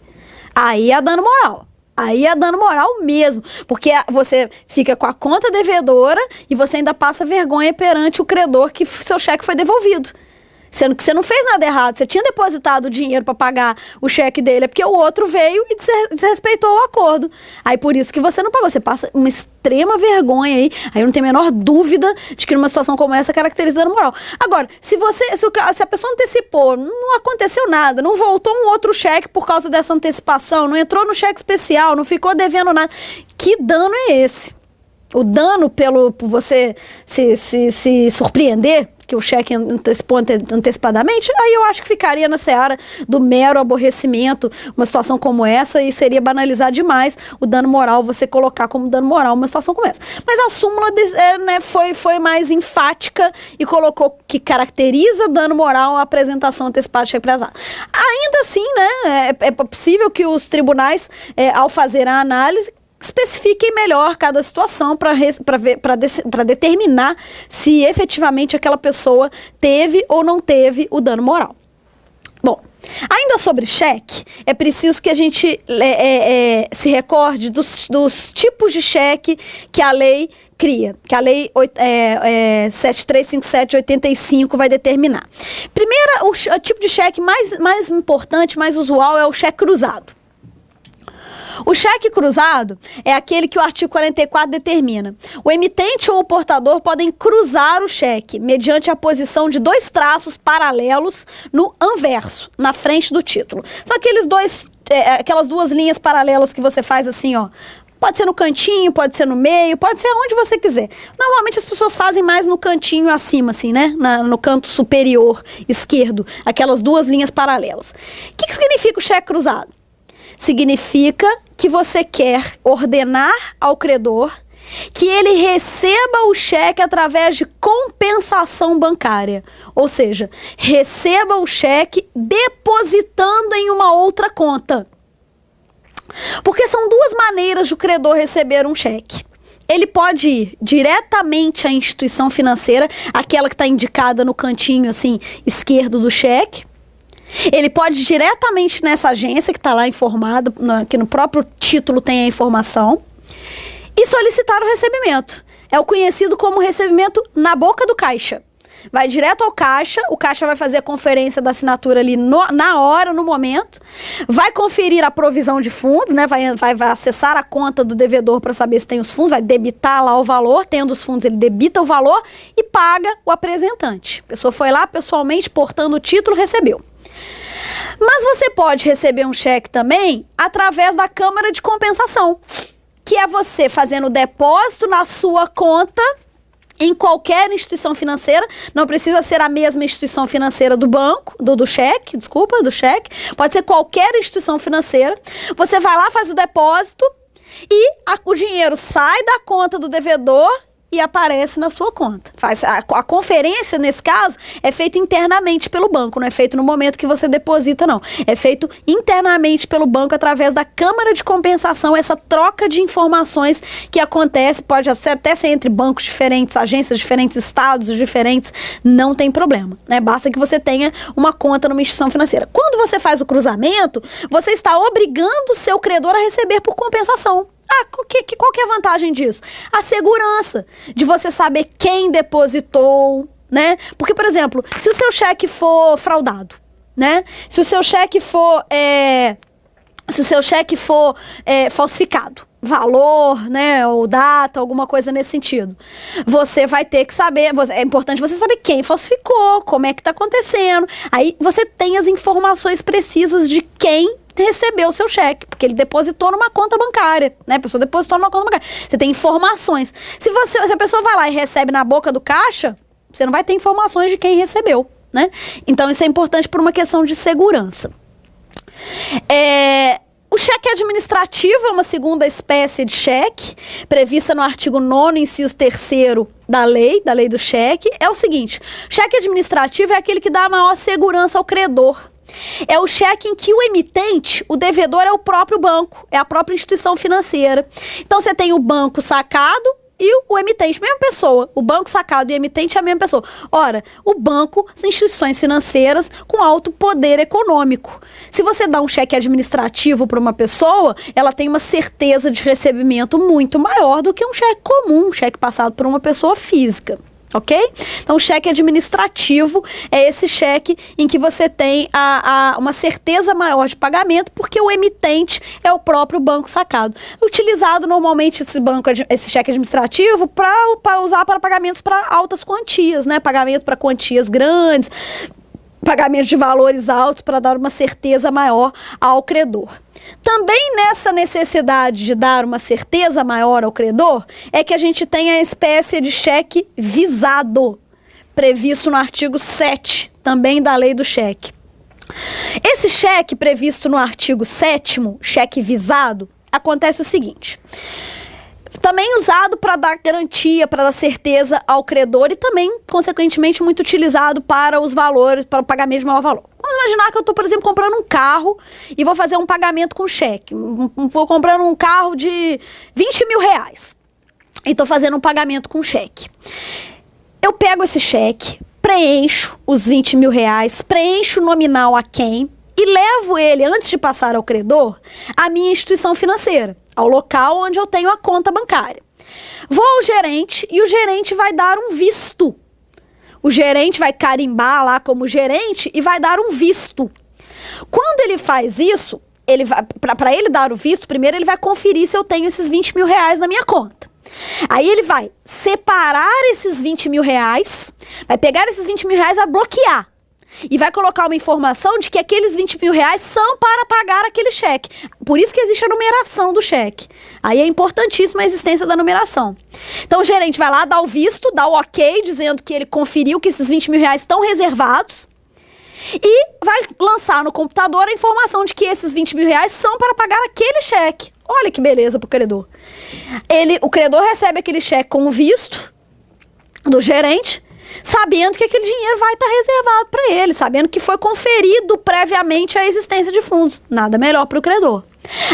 Aí é dano moral. Aí é dano moral mesmo, porque você fica com a conta devedora e você ainda passa vergonha perante o credor que seu cheque foi devolvido. Sendo que você não fez nada errado, você tinha depositado o dinheiro para pagar o cheque dele, é porque o outro veio e desrespeitou o acordo. Aí por isso que você não pagou, você passa uma extrema vergonha aí eu não tenho a menor dúvida de que numa situação como essa caracteriza dano moral. Agora, se a pessoa antecipou, não aconteceu nada, não voltou um outro cheque por causa dessa antecipação, não entrou no cheque especial, não ficou devendo nada, que dano é esse? O dano por você se surpreender, que o cheque antecipou antecipadamente, aí eu acho que ficaria na seara do mero aborrecimento, uma situação como essa, e seria banalizar demais o dano moral, você colocar como dano moral uma situação como essa. Mas a súmula foi mais enfática e colocou que caracteriza dano moral a apresentação antecipada de cheque pré-datado. Ainda assim, né, é possível que os tribunais, ao fazer a análise, especifiquem melhor cada situação para determinar se efetivamente aquela pessoa teve ou não teve o dano moral. Bom, ainda sobre cheque, é preciso que a gente se recorde dos tipos de cheque que a lei cria, que a lei 7357/85 vai determinar. Primeiro, o tipo de cheque mais importante, mais usual, é o cheque cruzado. O cheque cruzado é aquele que o artigo 44 determina. O emitente ou o portador podem cruzar o cheque mediante a posição de 2 traços paralelos no anverso, na frente do título. São aquelas 2 linhas paralelas que você faz assim, ó. Pode ser no cantinho, pode ser no meio, pode ser onde você quiser. Normalmente as pessoas fazem mais no cantinho acima, assim, né? No canto superior esquerdo, aquelas 2 linhas paralelas. O que significa o cheque cruzado? Significa que você quer ordenar ao credor que ele receba o cheque através de compensação bancária. Ou seja, receba o cheque depositando em uma outra conta. Porque são 2 maneiras de o credor receber um cheque. Ele pode ir diretamente à instituição financeira, aquela que está indicada no cantinho assim, esquerdo do cheque. Ele pode ir diretamente nessa agência que está lá informada, que no próprio título tem a informação, e solicitar o recebimento. É o conhecido como recebimento na boca do caixa. Vai direto ao caixa, o caixa vai fazer a conferência da assinatura ali na hora, no momento, vai conferir a provisão de fundos, né? Vai acessar a conta do devedor para saber se tem os fundos, vai debitar lá o valor, tendo os fundos ele debita o valor e paga o apresentante. A pessoa foi lá pessoalmente, portando o título, recebeu. Mas você pode receber um cheque também através da Câmara de Compensação, que é você fazendo depósito na sua conta em qualquer instituição financeira, não precisa ser a mesma instituição financeira do banco, do cheque, pode ser qualquer instituição financeira. Você vai lá, faz o depósito e o dinheiro sai da conta do devedor e aparece na sua conta. A conferência, nesse caso, é feita internamente pelo banco, não é feito no momento que você deposita, não. É feito internamente pelo banco através da Câmara de Compensação, essa troca de informações que acontece, pode até ser entre bancos diferentes, agências diferentes, estados diferentes, não tem problema, né? Basta que você tenha uma conta numa instituição financeira. Quando você faz o cruzamento, você está obrigando o seu credor a receber por compensação. Qual que é a vantagem disso? A segurança de você saber quem depositou, né? Porque, por exemplo, se o seu cheque for fraudado, né? Se o seu cheque for falsificado, valor, né, ou data, alguma coisa nesse sentido, você vai ter que saber, é importante você saber quem falsificou, como é que tá acontecendo. Aí você tem as informações precisas de quem recebeu o seu cheque, porque ele depositou numa conta bancária, né? A pessoa depositou numa conta bancária. Você tem informações. Se a pessoa vai lá e recebe na boca do caixa, você não vai ter informações de quem recebeu, né? Então isso é importante por uma questão de segurança. O cheque administrativo é uma segunda espécie de cheque, prevista no artigo 9º, inciso 3º da lei do cheque. É o seguinte, cheque administrativo é aquele que dá maior segurança ao credor. É o cheque em que o emitente, o devedor, é o próprio banco, é a própria instituição financeira. Então você tem o banco sacado e o emitente, mesma pessoa. O banco sacado e o emitente é a mesma pessoa. Ora, o banco são instituições financeiras com alto poder econômico. Se você dá um cheque administrativo para uma pessoa, ela tem uma certeza de recebimento muito maior do que um cheque comum, um cheque passado por uma pessoa física. Ok? Então, o cheque administrativo é esse cheque em que você tem uma certeza maior de pagamento, porque o emitente é o próprio banco sacado. Utilizado normalmente esse cheque administrativo para usar para pagamentos para altas quantias, né? Pagamento para quantias grandes, pagamento de valores altos para dar uma certeza maior ao credor. Também nessa necessidade de dar uma certeza maior ao credor, é que a gente tem a espécie de cheque visado, previsto no artigo 7, também da lei do cheque. Esse cheque previsto no artigo 7º, cheque visado, acontece o seguinte: também usado para dar garantia, para dar certeza ao credor e também, consequentemente, muito utilizado para os valores, para o pagamento de maior valor. Vamos imaginar que eu estou, por exemplo, comprando um carro e vou fazer um pagamento com cheque. Vou comprando um carro de 20 mil reais e estou fazendo um pagamento com cheque. Eu pego esse cheque, preencho os 20 mil reais, preencho o nominal a quem e levo ele, antes de passar ao credor, à minha instituição financeira, ao local onde eu tenho a conta bancária. Vou ao gerente e o gerente vai dar um visto. O gerente vai carimbar lá como gerente e vai dar um visto. Quando ele faz isso, para ele dar o visto, primeiro ele vai conferir se eu tenho esses 20 mil reais na minha conta. Aí ele vai separar esses 20 mil reais, vai pegar esses 20 mil reais e vai bloquear. E vai colocar uma informação de que aqueles 20 mil reais são para pagar aquele cheque. Por isso que existe a numeração do cheque. Aí é importantíssima a existência da numeração. Então o gerente vai lá, dá o visto, dá o ok, dizendo que ele conferiu que esses 20 mil reais estão reservados. E vai lançar no computador a informação de que esses 20 mil reais são para pagar aquele cheque. Olha que beleza para o credor. O credor recebe aquele cheque com o visto do gerente, sabendo que aquele dinheiro vai estar reservado para ele, sabendo que foi conferido previamente a existência de fundos. Nada melhor para o credor.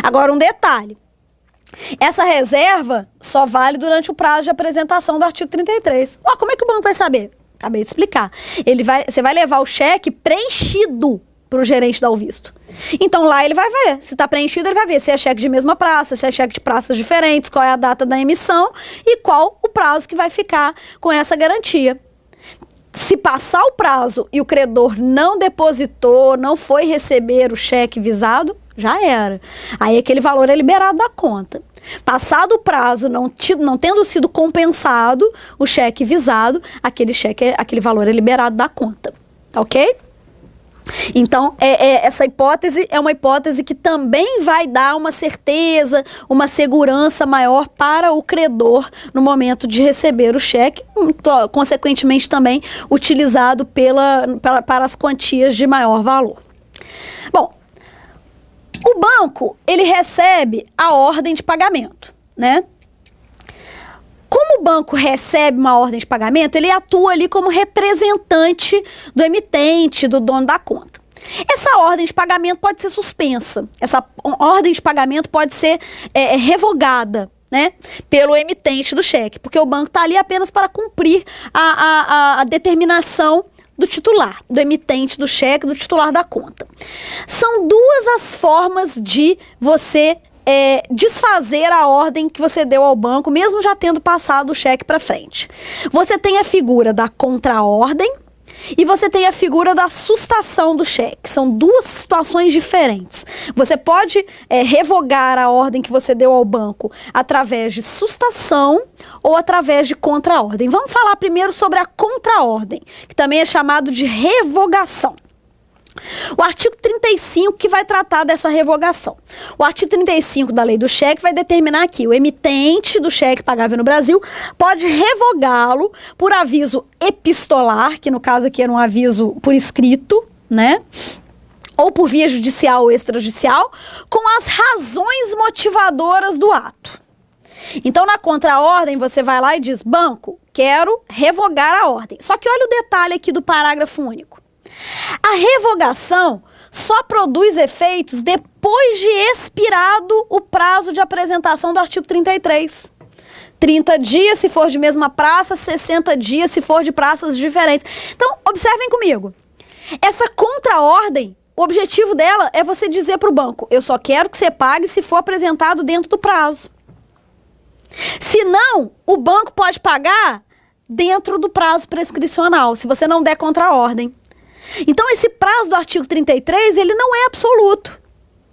Agora, um detalhe. Essa reserva só vale durante o prazo de apresentação do artigo 33. Como é que o banco vai saber? Acabei de explicar. Você vai levar o cheque preenchido para o gerente dar o visto. Então, lá ele vai ver. Se está preenchido, ele vai ver se é cheque de mesma praça, se é cheque de praças diferentes, qual é a data da emissão e qual o prazo que vai ficar com essa garantia. Se passar o prazo e o credor não depositou, não foi receber o cheque visado, já era. Aí aquele valor é liberado da conta. Passado o prazo, não tendo sido compensado o cheque visado, aquele valor é liberado da conta. Ok? Então, essa hipótese é uma hipótese que também vai dar uma certeza, uma segurança maior para o credor no momento de receber o cheque, consequentemente também utilizado para as quantias de maior valor. Bom, o banco, ele recebe a ordem de pagamento, né? Como o banco recebe uma ordem de pagamento, ele atua ali como representante do emitente, do dono da conta. Essa ordem de pagamento pode ser suspensa, essa ordem de pagamento pode ser revogada, né, pelo emitente do cheque, porque o banco está ali apenas para cumprir a determinação do titular, do emitente do cheque, do titular da conta. São duas as formas de você desfazer a ordem que você deu ao banco, mesmo já tendo passado o cheque para frente. Você tem a figura da contraordem e você tem a figura da sustação do cheque. São duas situações diferentes. Você pode revogar a ordem que você deu ao banco através de sustação ou através de contraordem. Vamos falar primeiro sobre a contraordem, que também é chamado de revogação. O artigo 35 que vai tratar dessa revogação. O artigo 35 da lei do cheque vai determinar que o emitente do cheque pagável no Brasil pode revogá-lo por aviso epistolar, que no caso aqui era um aviso por escrito, né? Ou por via judicial ou extrajudicial, com as razões motivadoras do ato. Então, na contraordem, você vai lá e diz: banco, quero revogar a ordem. Só que olha o detalhe aqui do parágrafo único. A revogação só produz efeitos depois de expirado o prazo de apresentação do artigo 33. 30 dias se for de mesma praça, 60 dias se for de praças diferentes. Então, observem comigo. Essa contraordem, o objetivo dela é você dizer para o banco, eu só quero que você pague se for apresentado dentro do prazo. Se não, o banco pode pagar dentro do prazo prescricional, se você não der contraordem. Então, esse prazo do artigo 33, ele não é absoluto.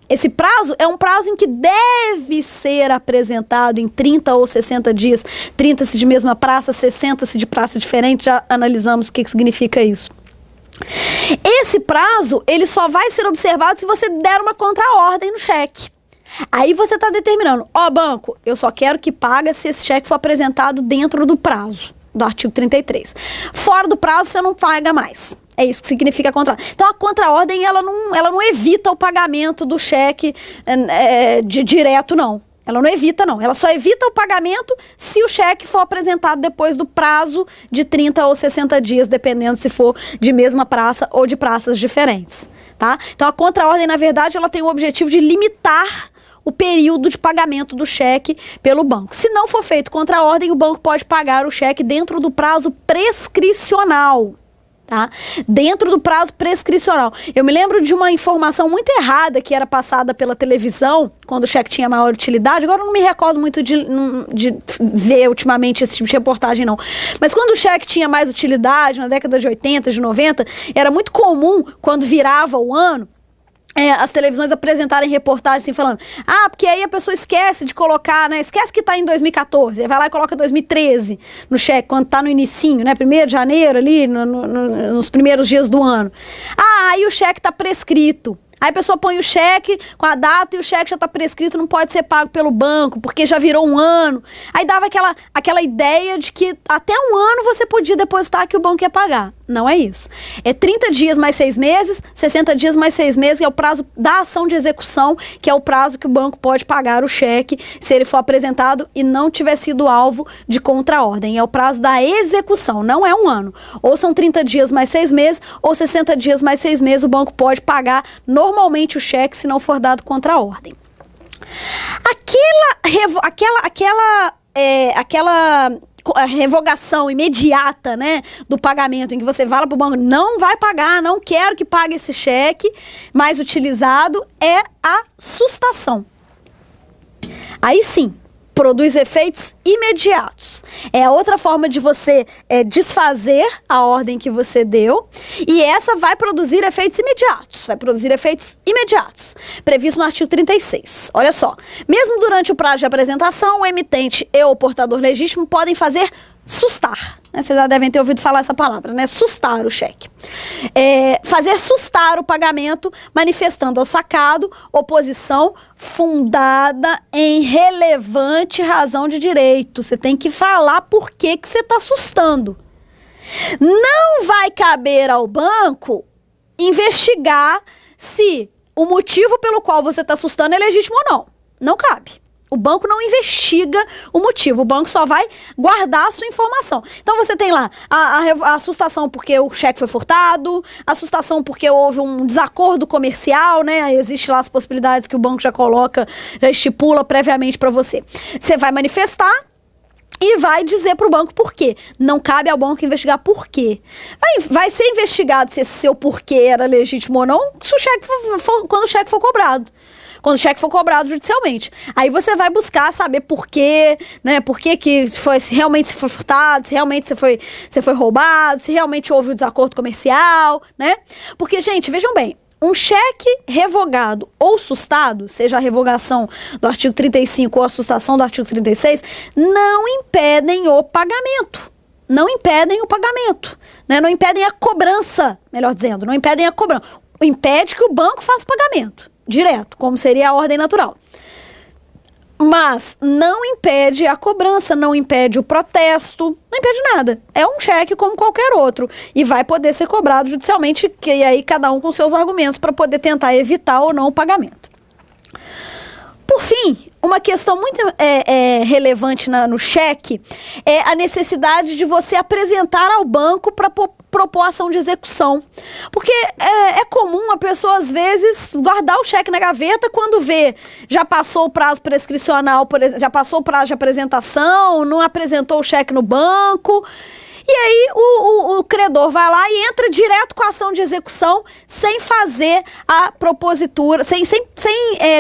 Esse prazo é um prazo em que deve ser apresentado em 30 ou 60 dias. 30 se de mesma praça, 60 se de praça diferente, já analisamos o que significa isso. Esse prazo, ele só vai ser observado se você der uma contraordem no cheque. Aí você está determinando, banco, eu só quero que pague se esse cheque for apresentado dentro do prazo do artigo 33. Fora do prazo, você não paga mais. É isso que significa a contraordem. Então, a contraordem, ela não evita o pagamento do cheque direto, não. Ela não evita, não. Ela só evita o pagamento se o cheque for apresentado depois do prazo de 30 ou 60 dias, dependendo se for de mesma praça ou de praças diferentes, tá? Então, a contraordem, na verdade, ela tem o objetivo de limitar o período de pagamento do cheque pelo banco. Se não for feito contraordem, o banco pode pagar o cheque dentro do prazo prescricional. Tá? Dentro do prazo prescricional. Eu me lembro de uma informação muito errada que era passada pela televisão, quando o cheque tinha maior utilidade. Agora eu não me recordo muito de ver ultimamente esse tipo de reportagem, não. Mas quando o cheque tinha mais utilidade, na década de 80, de 90, era muito comum, quando virava o ano, as televisões apresentarem reportagens assim, falando, porque aí a pessoa esquece de colocar, né? Esquece que tá em 2014, aí vai lá e coloca 2013 no cheque, quando tá no inicinho, né? 1º de janeiro ali, nos primeiros dias do ano. Aí o cheque tá prescrito. Aí a pessoa põe o cheque com a data e o cheque já está prescrito, não pode ser pago pelo banco, porque já virou um ano. Aí dava aquela ideia de que até um ano você podia depositar que o banco ia pagar. Não é isso. É 30 dias mais 6 meses, 60 dias mais 6 meses, que é o prazo da ação de execução, que é o prazo que o banco pode pagar o cheque se ele for apresentado e não tiver sido alvo de contraordem. É o prazo da execução, não é um ano. Ou são 30 dias mais 6 meses, ou 60 dias mais 6 meses, o banco pode pagar normalmente o cheque se não for dado contraordem. Aquela revogação imediata, né, do pagamento, em que você fala para o banco, não vai pagar, não quero que pague esse cheque mais utilizado, é a sustação. Aí sim, produz efeitos imediatos. É a outra forma de você desfazer a ordem que você deu, e essa vai produzir efeitos imediatos. Previsto no artigo 36. Olha só. Mesmo durante o prazo de apresentação, o emitente e o portador legítimo podem fazer sustar. Vocês já devem ter ouvido falar essa palavra, né? Sustar o cheque. Fazer sustar o pagamento, manifestando ao sacado oposição fundada em relevante razão de direito. Você tem que falar por que você está sustando. Não vai caber ao banco investigar se o motivo pelo qual você está sustando é legítimo ou não. Não cabe. O banco não investiga o motivo, o banco só vai guardar a sua informação. Então você tem lá a sustação porque o cheque foi furtado, a sustação porque houve um desacordo comercial, né? Existe lá as possibilidades que o banco já coloca, já estipula previamente para você. Você vai manifestar e vai dizer para o banco por quê. Não cabe ao banco investigar por quê. Vai ser investigado se esse seu porquê era legítimo ou não se o cheque quando o cheque for cobrado. Quando o cheque for cobrado judicialmente. Aí você vai buscar saber por quê, né? Por que se realmente você foi furtado, se realmente você foi roubado, se realmente houve um desacordo comercial, né? Porque, gente, vejam bem, um cheque revogado ou sustado, seja a revogação do artigo 35 ou a sustação do artigo 36, não impedem o pagamento. Não impedem o pagamento, né? Não impedem a cobrança, melhor dizendo, não impedem a cobrança. Impede que o banco faça o pagamento direto, como seria a ordem natural. Mas não impede a cobrança, não impede o protesto, não impede nada. É um cheque como qualquer outro e vai poder ser cobrado judicialmente, e aí cada um com seus argumentos para poder tentar evitar ou não o pagamento. Por fim, uma questão muito relevante no cheque é a necessidade de você apresentar ao banco para propor ação de execução. Porque é comum a pessoa, às vezes, guardar o cheque na gaveta quando vê, já passou o prazo prescricional, já passou o prazo de apresentação, não apresentou o cheque no banco. E aí o credor vai lá e entra direto com a ação de execução sem fazer a propositura, sem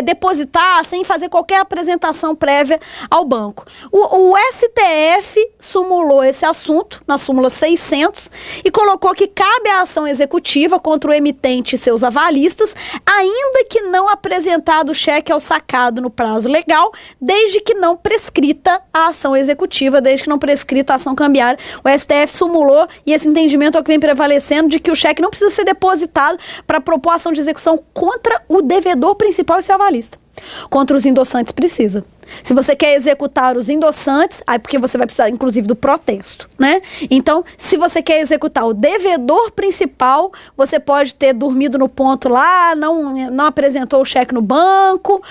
depositar, sem fazer qualquer apresentação prévia ao banco. O STF sumulou esse assunto na súmula 600 e colocou que cabe a ação executiva contra o emitente e seus avalistas, ainda que não apresentado o cheque ao sacado no prazo legal, desde que não prescrita a ação executiva, desde que não prescrita a ação cambiária. O STF sumulou, e esse entendimento é o que vem prevalecendo, de que o cheque não precisa ser depositado para propor ação de execução contra o devedor principal e seu avalista. Contra os endossantes precisa. Se você quer executar os endossantes, aí porque você vai precisar, inclusive, do protesto, né? Então, se você quer executar o devedor principal, você pode ter dormido no ponto lá, não apresentou o cheque no banco,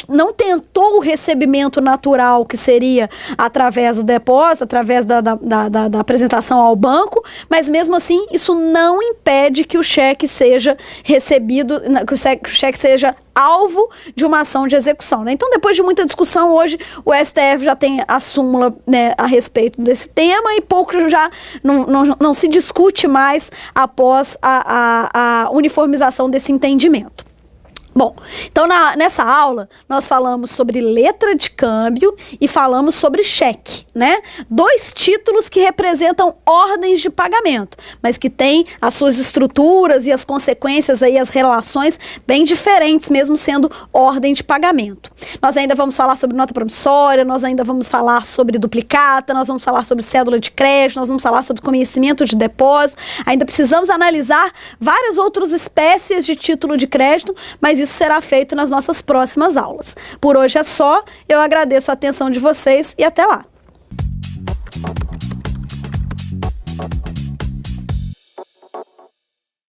não tentou o recebimento natural, que seria através do depósito, através da apresentação ao banco, mas mesmo assim, isso não impede que o cheque seja recebido, que o cheque seja alvo de uma ação de execução, né? Então, depois de muita discussão, hoje o STF já tem a súmula, né, a respeito desse tema, e pouco já não se discute mais após a uniformização desse entendimento. Bom, então nessa aula nós falamos sobre letra de câmbio e falamos sobre cheque, né? 2 títulos que representam ordens de pagamento, mas que têm as suas estruturas e as consequências aí, as relações bem diferentes, mesmo sendo ordem de pagamento. Nós ainda vamos falar sobre nota promissória, nós ainda vamos falar sobre duplicata, nós vamos falar sobre cédula de crédito, nós vamos falar sobre conhecimento de depósito, ainda precisamos analisar várias outras espécies de título de crédito, mas isso será feito nas nossas próximas aulas. Por hoje é só, eu agradeço a atenção de vocês e até lá.